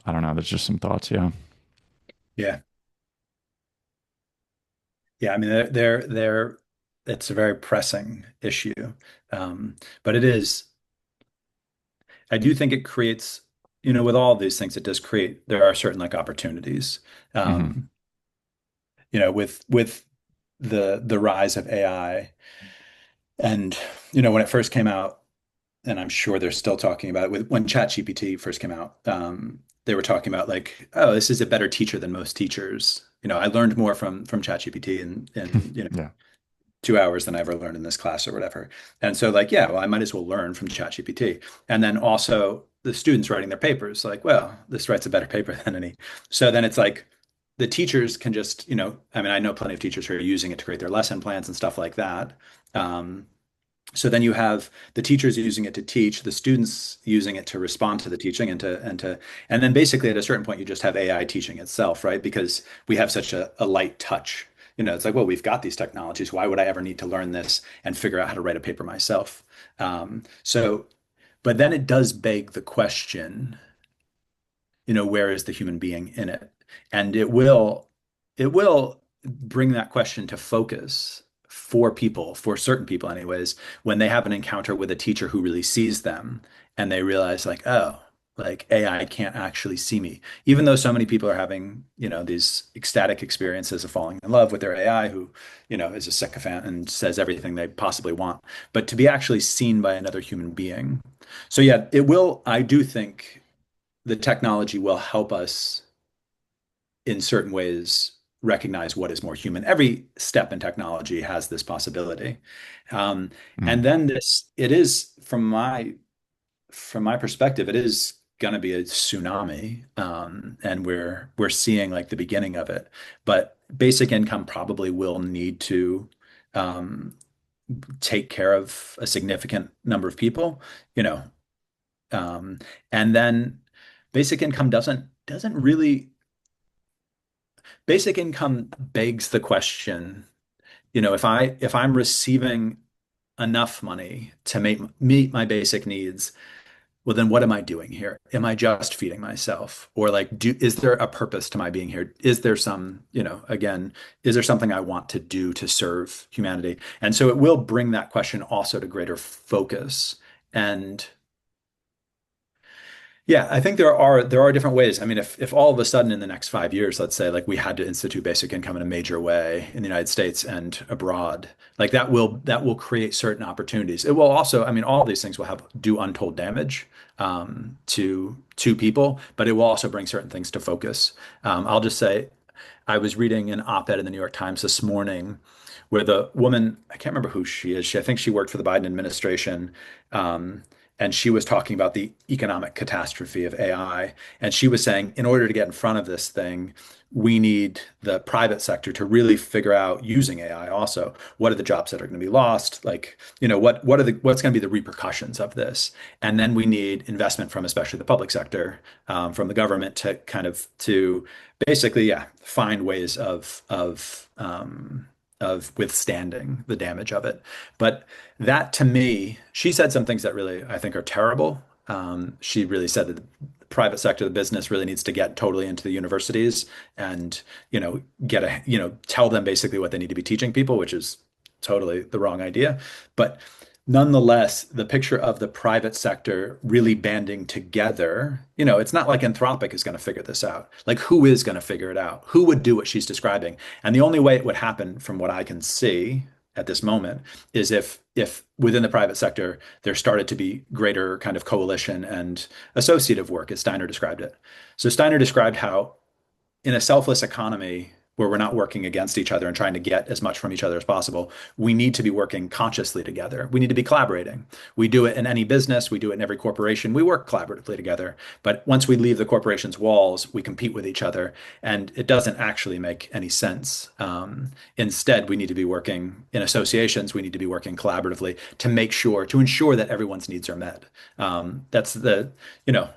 I don't know. There's just some thoughts. Yeah.
Yeah. Yeah. I mean, they're it's a very pressing issue. But it is, I do think it creates, with all of these things, it does create, there are certain like opportunities.
Hmm.
Um, with the rise of AI and, when it first came out, and I'm sure they're still talking about it when ChatGPT first came out. They were talking about like, oh, this is a better teacher than most teachers. I learned more from ChatGPT in
Yeah.
2 hours than I ever learned in this class or whatever. And so like, yeah, well, I might as well learn from ChatGPT. And then also the students writing their papers, like, well, this writes a better paper than any. So then it's like the teachers can just, I mean, I know plenty of teachers who are using it to create their lesson plans and stuff like that. Um, so then you have the teachers using it to teach, the students using it to respond to the teaching and then basically at a certain point you just have AI teaching itself, right? Because we have such a light touch. It's like, well, we've got these technologies. Why would I ever need to learn this and figure out how to write a paper myself? So, but then it does beg the question, where is the human being in it? And it will bring that question to focus for people, for certain people anyways, when they have an encounter with a teacher who really sees them and they realize like, oh, like AI can't actually see me. Even though so many people are having, these ecstatic experiences of falling in love with their AI who, is a sycophant and says everything they possibly want, but to be actually seen by another human being. So yeah, I do think the technology will help us in certain ways recognize what is more human. Every step in technology has this possibility. Um,
Mm.
and then it is from my perspective, it is going to be a tsunami, and we're seeing like the beginning of it. But basic income probably will need to um, take care of a significant number of people, you know, um, and then basic income doesn't really basic income begs the question, if I'm receiving enough money to meet my basic needs, well then what am I doing here? Am I just feeding myself? Or like is there a purpose to my being here? Is there again, is there something I want to do to serve humanity? And so it will bring that question also to greater focus. And yeah, I think there are different ways. I mean, if all of a sudden in the next 5 years, let's say, like we had to institute basic income in a major way in the United States and abroad, like that will create certain opportunities. It will also, I mean, all of these things will do untold damage to people, but it will also bring certain things to focus. I'll just say, I was reading an op-ed in the New York Times this morning where the woman, I can't remember who she is. I think she worked for the Biden administration. and she was talking about the economic catastrophe of AI. And she was saying, in order to get in front of this thing, we need the private sector to really figure out using AI also. What are the jobs that are going to be lost? Like, what's going to be the repercussions of this? And then we need investment from especially the public sector, from the government to kind of to basically, yeah, find ways of withstanding the damage of it. But that to me, she said some things that really I think are terrible. She really said that the private sector, the business really needs to get totally into the universities and, tell them basically what they need to be teaching people, which is totally the wrong idea. But nonetheless, the picture of the private sector really banding together, it's not like Anthropic is going to figure this out. Like, who is going to figure it out? Who would do what she's describing? And the only way it would happen, from what I can see at this moment, is if within the private sector there started to be greater kind of coalition and associative work, as Steiner described it. So Steiner described how in a selfless economy where we're not working against each other and trying to get as much from each other as possible, we need to be working consciously together. We need to be collaborating. We do it in any business, we do it in every corporation. We work collaboratively together. But once we leave the corporation's walls, we compete with each other, and it doesn't actually make any sense. Instead, we need to be working in associations. We need to be working collaboratively to ensure that everyone's needs are met. That's the, you know,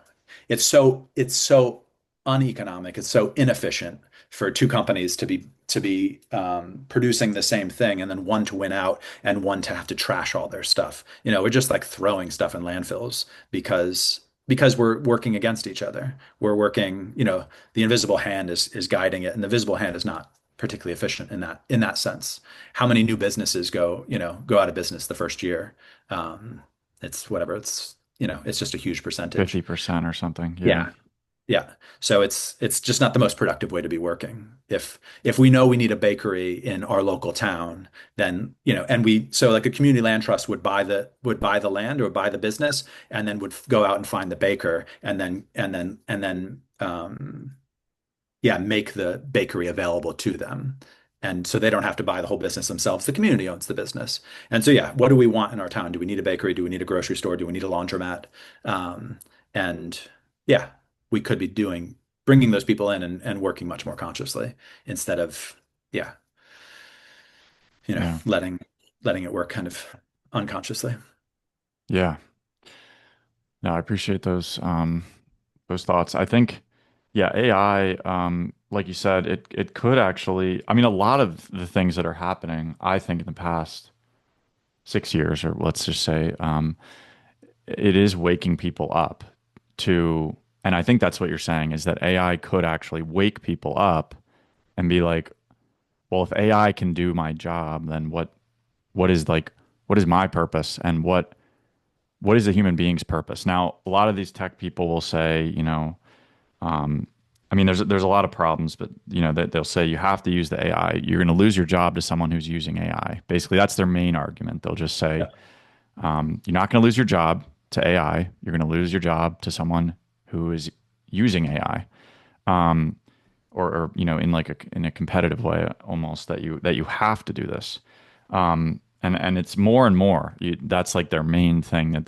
it's so uneconomic. It's so inefficient for two companies to be producing the same thing and then one to win out and one to have to trash all their stuff. We're just like throwing stuff in landfills because we're working against each other. We're working, the invisible hand is guiding it, and the visible hand is not particularly efficient in that sense. How many new businesses go out of business the first year? It's whatever. It's just a huge percentage.
50% or something. Yeah.
Yeah. Yeah. So it's just not the most productive way to be working. If we know we need a bakery in our local town, then, so like a community land trust would buy the land or buy the business and then would go out and find the baker and then yeah, make the bakery available to them. And so they don't have to buy the whole business themselves. The community owns the business. And so, yeah, what do we want in our town? Do we need a bakery? Do we need a grocery store? Do we need a laundromat? And yeah, we could be bringing those people in and working much more consciously instead of, yeah,
Yeah.
letting it work kind of unconsciously.
Yeah. No, I appreciate those thoughts. I think, yeah, AI, like you said, it could actually, I mean, a lot of the things that are happening, I think in the past 6 years, or let's just say, it is waking people up to, and I think that's what you're saying, is that AI could actually wake people up and be like, well, if AI can do my job, then what is like, what is my purpose, and what is a human being's purpose? Now, a lot of these tech people will say, um, I mean, there's a lot of problems, but they'll say you have to use the AI. You're going to lose your job to someone who's using AI. Basically, that's their main argument. They'll just say,
Yeah.
you're not going to lose your job to AI. You're going to lose your job to someone who is using AI, um, or in a competitive way almost, that you have to do this. And it's more and more. That's like their main thing, that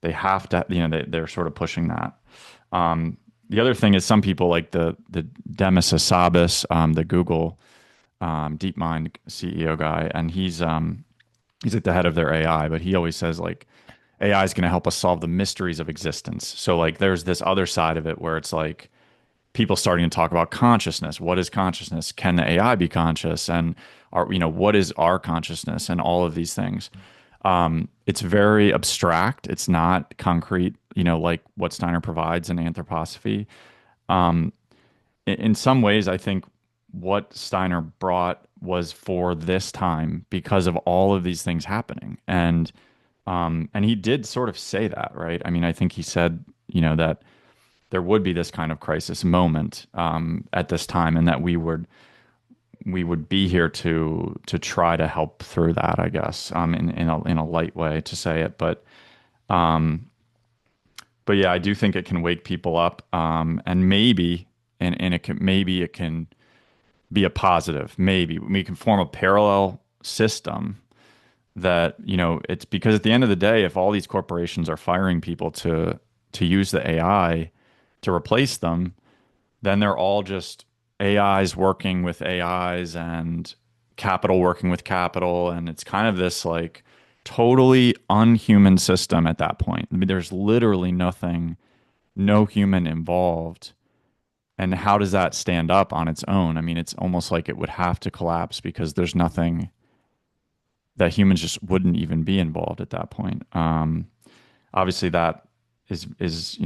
they have to. They're sort of pushing that. The other thing is, some people like the Demis Hassabis, the Google DeepMind CEO guy, and he's at the head of their AI, but he always says like AI is going to help us solve the mysteries of existence. So like there's this other side of it where it's like people starting to talk about consciousness. What is consciousness? Can the AI be conscious? And what is our consciousness? And all of these things. It's very abstract. It's not concrete, like what Steiner provides in anthroposophy. Um, in some ways, I think what Steiner brought was for this time because of all of these things happening. And he did sort of say that, right? I mean, I think he said, that there would be this kind of crisis moment at this time, and that we would be here to try to help through that, I guess, in a light way to say it, um, but yeah, I do think it can wake people up, and maybe it can be a positive. Maybe we can form a parallel system that, it's because at the end of the day, if all these corporations are firing people to use the AI to replace them, then they're all just AIs working with AIs and capital working with capital. And it's kind of this like totally unhuman system at that point. I mean, there's literally nothing, no human involved. And how does that stand up on its own? I mean, it's almost like it would have to collapse because there's nothing that humans just wouldn't even be involved at that point. Obviously, that is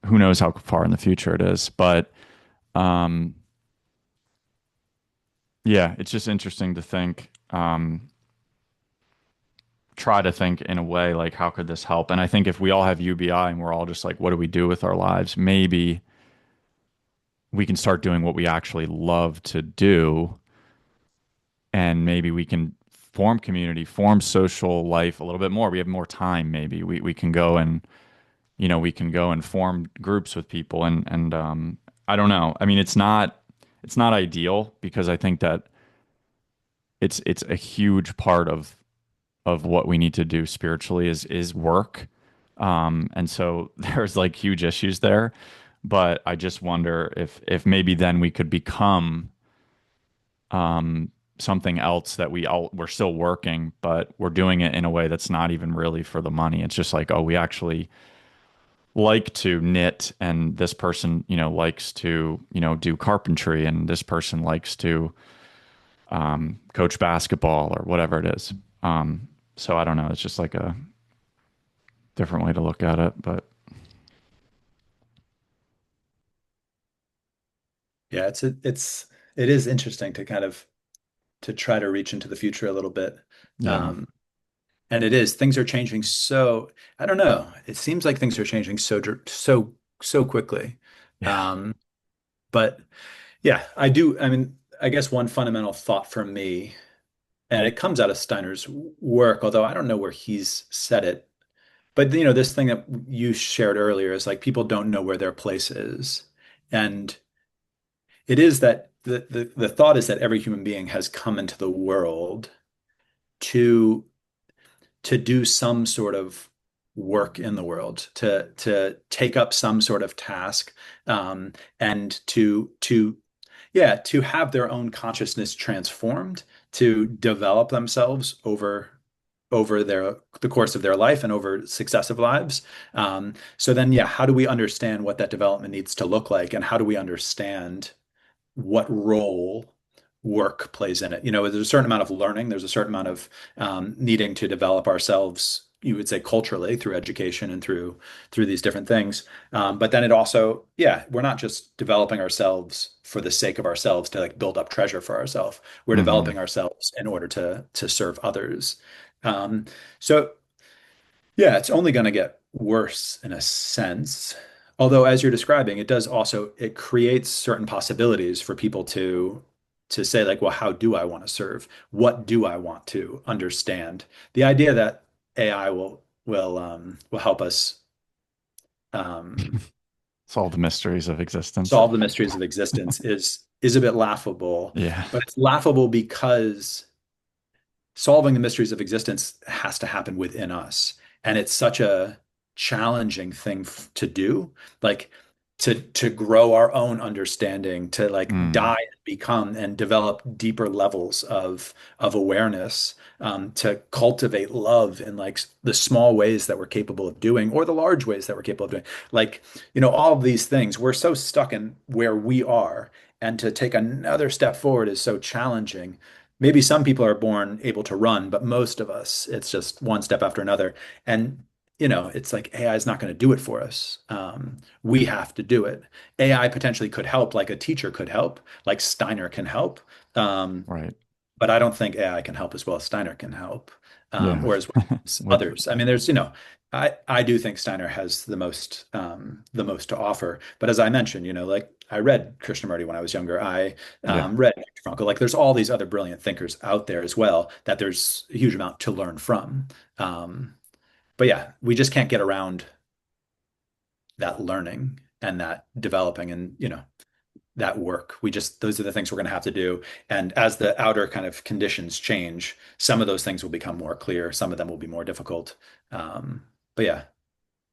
who knows how far in the future it is, but um, yeah, it's just interesting to think, try to think in a way like how could this help? And I think if we all have UBI and we're all just like, what do we do with our lives? Maybe we can start doing what we actually love to do, and maybe we can form community, form social life a little bit more. We have more time. Maybe we can go and we can go and form groups with people, and I don't know. I mean, it's not ideal because I think that it's a huge part of what we need to do spiritually is work. And so there's like huge issues there, but I just wonder if maybe then we could become something else that we're still working, but we're doing it in a way that's not even really for the money. It's just like, oh, we actually like to knit, and this person, likes to, do carpentry, and this person likes to coach basketball or whatever it is. So I don't know. It's just like a different way to look at it, but
Yeah, it is interesting to kind of to try to reach into the future a little bit.
yeah,
Um, and it is, things are changing so, I don't know. It seems like things are changing so quickly.
yeah,
Um, but yeah, I do. I mean, I guess one fundamental thought for me, and it comes out of Steiner's work, although I don't know where he's said it. But this thing that you shared earlier is like people don't know where their place is. And it is that the thought is that every human being has come into the world to do some sort of work in the world, to take up some sort of task, and to have their own consciousness transformed, to develop themselves over the course of their life and over successive lives. So then, yeah, how do we understand what that development needs to look like, and how do we understand what role work plays in it? There's a certain amount of learning, there's a certain amount of needing to develop ourselves, you would say, culturally, through education and through these different things. But then it also, yeah, we're not just developing ourselves for the sake of ourselves to like build up treasure for ourselves. We're
hmm
developing ourselves in order to serve others. Um, so yeah, it's only going to get worse in a sense. Although, as you're describing, it creates certain possibilities for people to say like, well, how do I want to serve? What do I want to understand? The idea that AI will help us um,
solve the mysteries of existence.
solve the mysteries of existence is a bit laughable,
Yeah,
but it's laughable because solving the mysteries of existence has to happen within us. And it's such a challenging thing to do, like to grow our own understanding, to like die
mm,
and become and develop deeper levels of awareness, to cultivate love in like the small ways that we're capable of doing, or the large ways that we're capable of doing. Like, all of these things, we're so stuck in where we are, and to take another step forward is so challenging. Maybe some people are born able to run, but most of us, it's just one step after another. And, it's like AI is not going to do it for us. We have to do it. AI potentially could help, like a teacher could help, like Steiner can help. Um,
right.
but I don't think AI can help as well as Steiner can help,
Yeah,
or as well as
with
others. I mean, I do think Steiner has the most to offer. But as I mentioned, like I read Krishnamurti when I was younger. I
yeah,
read Viktor Frankl. Like there's all these other brilliant thinkers out there as well that there's a huge amount to learn from. Um, but yeah, we just can't get around that learning and that developing, and that work. We just those are the things we're going to have to do. And as the outer kind of conditions change, some of those things will become more clear. Some of them will be more difficult. But yeah,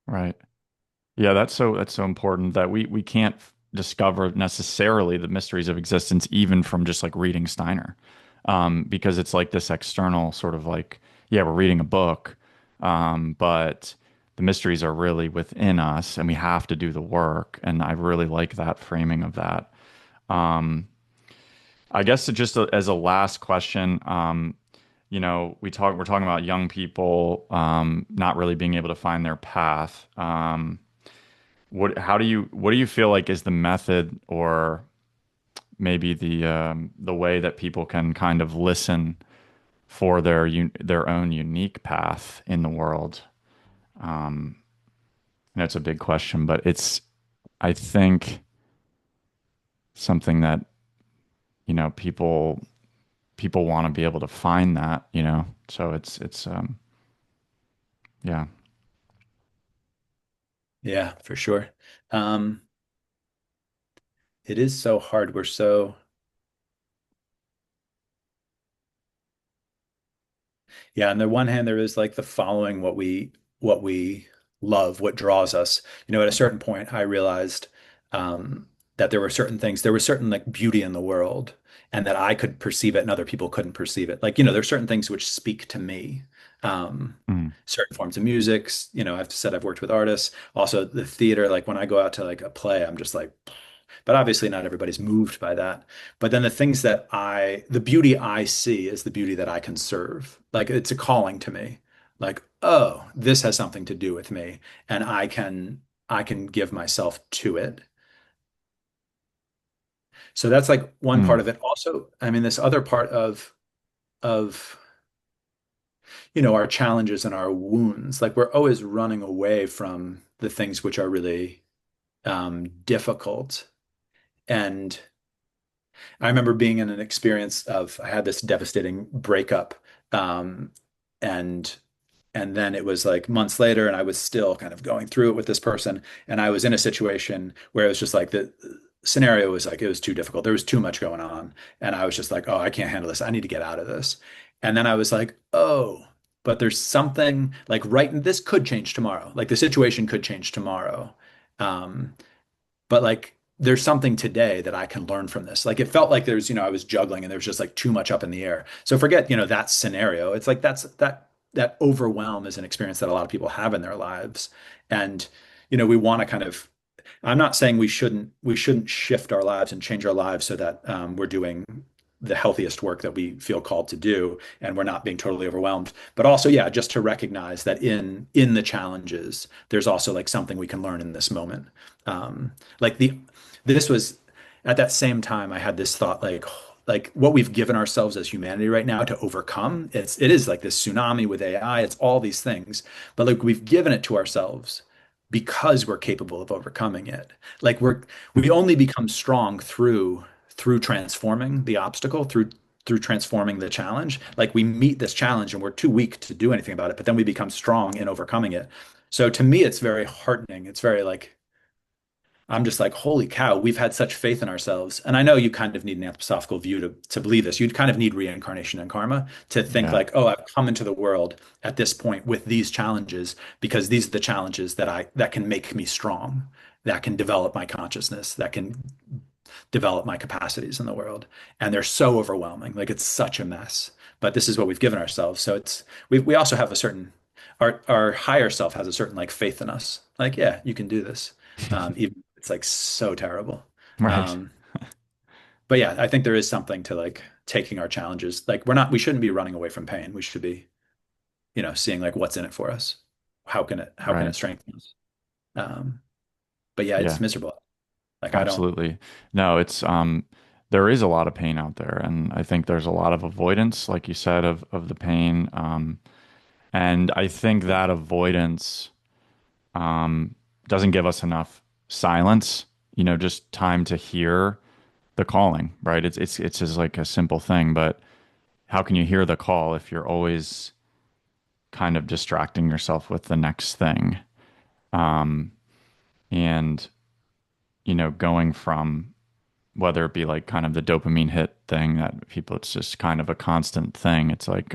Right. Yeah, that's so important that we can't discover necessarily the mysteries of existence even from just like reading Steiner, because it's like this external sort of like, yeah, we're reading a book, but the mysteries are really within us, and we have to do the work. And I really like that framing of that. Um, I guess just as a last question, we're talking about young people not really being able to find their path. What do you feel like is the method or maybe the way that people can kind of listen for their own unique path in the world? Um, I know it's a big question, but it's I think something that people want to be able to find that, so it's yeah.
yeah, for sure. Um, it is so hard. We're so Yeah, on the one hand, there is like the following what we love, what draws us. At a certain point, I realized that there were certain things, there was certain like beauty in the world, and that I could perceive it and other people couldn't perceive it. Like, there's certain things which speak to me.
Mm,
Certain forms of music, I've said I've worked with artists. Also, the theater, like when I go out to like a play, I'm just like, but obviously not everybody's moved by that. But then the beauty I see is the beauty that I can serve. Like it's a calling to me. Like, oh, this has something to do with me, and I can give myself to it. So that's like one part
mm,
of it. Also, I mean, this other part of our challenges and our wounds. Like we're always running away from the things which are really difficult. And I remember being in an experience of I had this devastating breakup, um, and and then it was like months later, and I was still kind of going through it with this person, and I was in a situation where it was just like the scenario was like it was too difficult. There was too much going on, and I was just like, oh, I can't handle this. I need to get out of this. And then I was like, oh, but there's something like this could change tomorrow. Like the situation could change tomorrow. Um, but like there's something today that I can learn from this. Like it felt like I was juggling and there was just like too much up in the air. So forget, that scenario. It's like that overwhelm is an experience that a lot of people have in their lives. And, we want to kind of I'm not saying we shouldn't shift our lives and change our lives so that we're doing the healthiest work that we feel called to do and we're not being totally overwhelmed. But also, yeah, just to recognize that in the challenges, there's also like something we can learn in this moment. Like this was at that same time I had this thought like what we've given ourselves as humanity right now to overcome. It is like this tsunami with AI. It's all these things, but like we've given it to ourselves because we're capable of overcoming it. Like we only become strong through transforming the obstacle, through transforming the challenge. Like we meet this challenge and we're too weak to do anything about it, but then we become strong in overcoming it. So to me, it's very heartening. It's very like I'm just like, holy cow, we've had such faith in ourselves. And I know you kind of need an anthroposophical view to believe this. You'd kind of need reincarnation and karma to think
yeah.
like, oh, I've come into the world at this point with these challenges because these are the challenges that can make me strong, that can develop my consciousness, that can develop my capacities in the world. And they're so overwhelming. Like it's such a mess. But this is what we've given ourselves. So we also have a certain our higher self has a certain like faith in us. Like, yeah, you can do this. Even if it's like so terrible.
Right.
Um, but yeah, I think there is something to like taking our challenges. Like we shouldn't be running away from pain. We should be, seeing like what's in it for us. How can it
Right.
strengthen us? Um, but yeah, it's
Yeah.
miserable. Like I don't,
Absolutely. No, it's there is a lot of pain out there, and I think there's a lot of avoidance, like you said, of the pain. And I think that avoidance um doesn't give us enough silence, just time to hear the calling, right? It's just like a simple thing, but how can you hear the call if you're always kind of distracting yourself with the next thing? And going from whether it be like kind of the dopamine hit thing that people, it's just kind of a constant thing. It's like,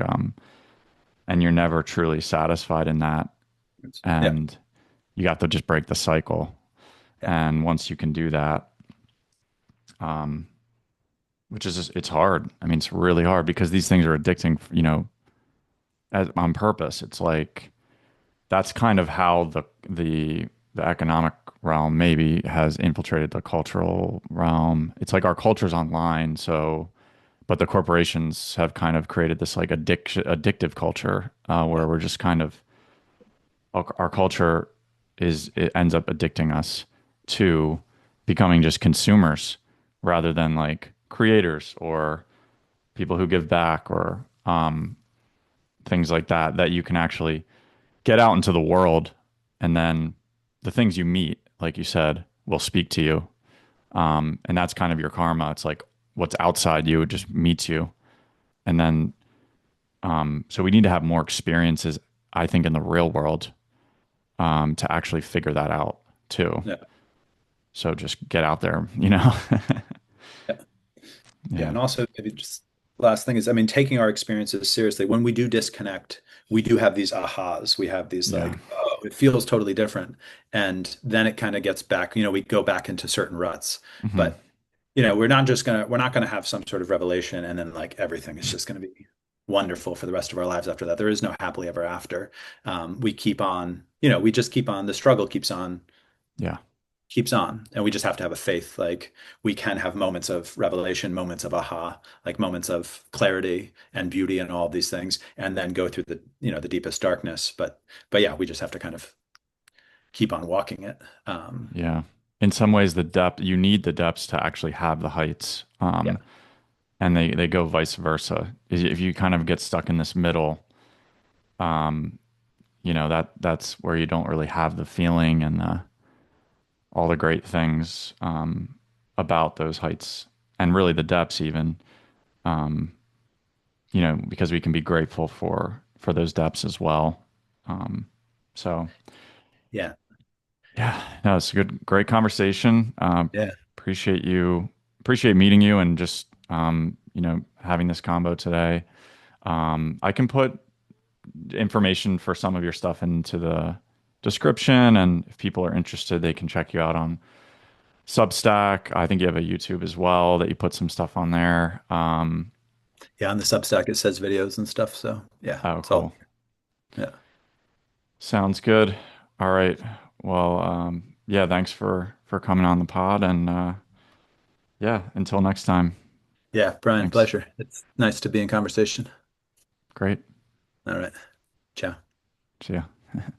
and you're never truly satisfied in that.
Yeah.
And you got to just break the cycle.
Yeah.
And once you can do that, um, which is just, it's hard. I mean, it's really hard because these things are addicting, on purpose. It's like that's kind of how the economic realm maybe has infiltrated the cultural realm. It's like our culture's online, so but the corporations have kind of created this like addictive culture
Yeah.
where we're just kind of our culture is it ends up addicting us to becoming just consumers rather than like creators or people who give back or things like that that you can actually get out into the world and then the things you meet, like you said, will speak to you. And that's kind of your karma. It's like what's outside you, it just meets you. And then, so we need to have more experiences, I think, in the real world to actually figure that out too.
Yeah.
So just get out there.
Yeah. Yeah.
Yeah.
And also, maybe just last thing is, I mean, taking our experiences seriously, when we do disconnect, we do have these ahas. We have these
Yeah.
like, oh, it feels totally different. And then it kind of gets back, we go back into certain ruts.
Hmm.
But, we're not gonna have some sort of revelation and then like everything is just gonna be wonderful for the rest of our lives after that. There is no happily ever after. We keep on, we just keep on, the struggle
Yeah.
keeps on, and we just have to have a faith like we can have moments of revelation, moments of aha, like moments of clarity and beauty and all of these things, and then go through the deepest darkness. But yeah, we just have to kind of keep on walking it.
Yeah. In some ways, the depth, you need the depths to actually have the heights.
Yeah.
And they go vice versa. If you kind of get stuck in this middle, um, that's where you don't really have the feeling and all the great things about those heights and really the depths even. Um, because we can be grateful for those depths as well. Um, so
Yeah.
yeah, no, it's a great conversation.
Yeah.
Appreciate meeting you and just having this combo today. I can put information for some of your stuff into the description, and if people are interested, they can check you out on Substack. I think you have a YouTube as well that you put some stuff on there.
Yeah, on the Substack it says videos and stuff, so yeah,
Oh,
it's all
cool.
yeah.
Sounds good. All right. Well, yeah, thanks for coming on the pod, and yeah, until next time.
Yeah, Brian,
Thanks.
pleasure. It's nice to be in conversation.
Great.
All right. Ciao.
See ya.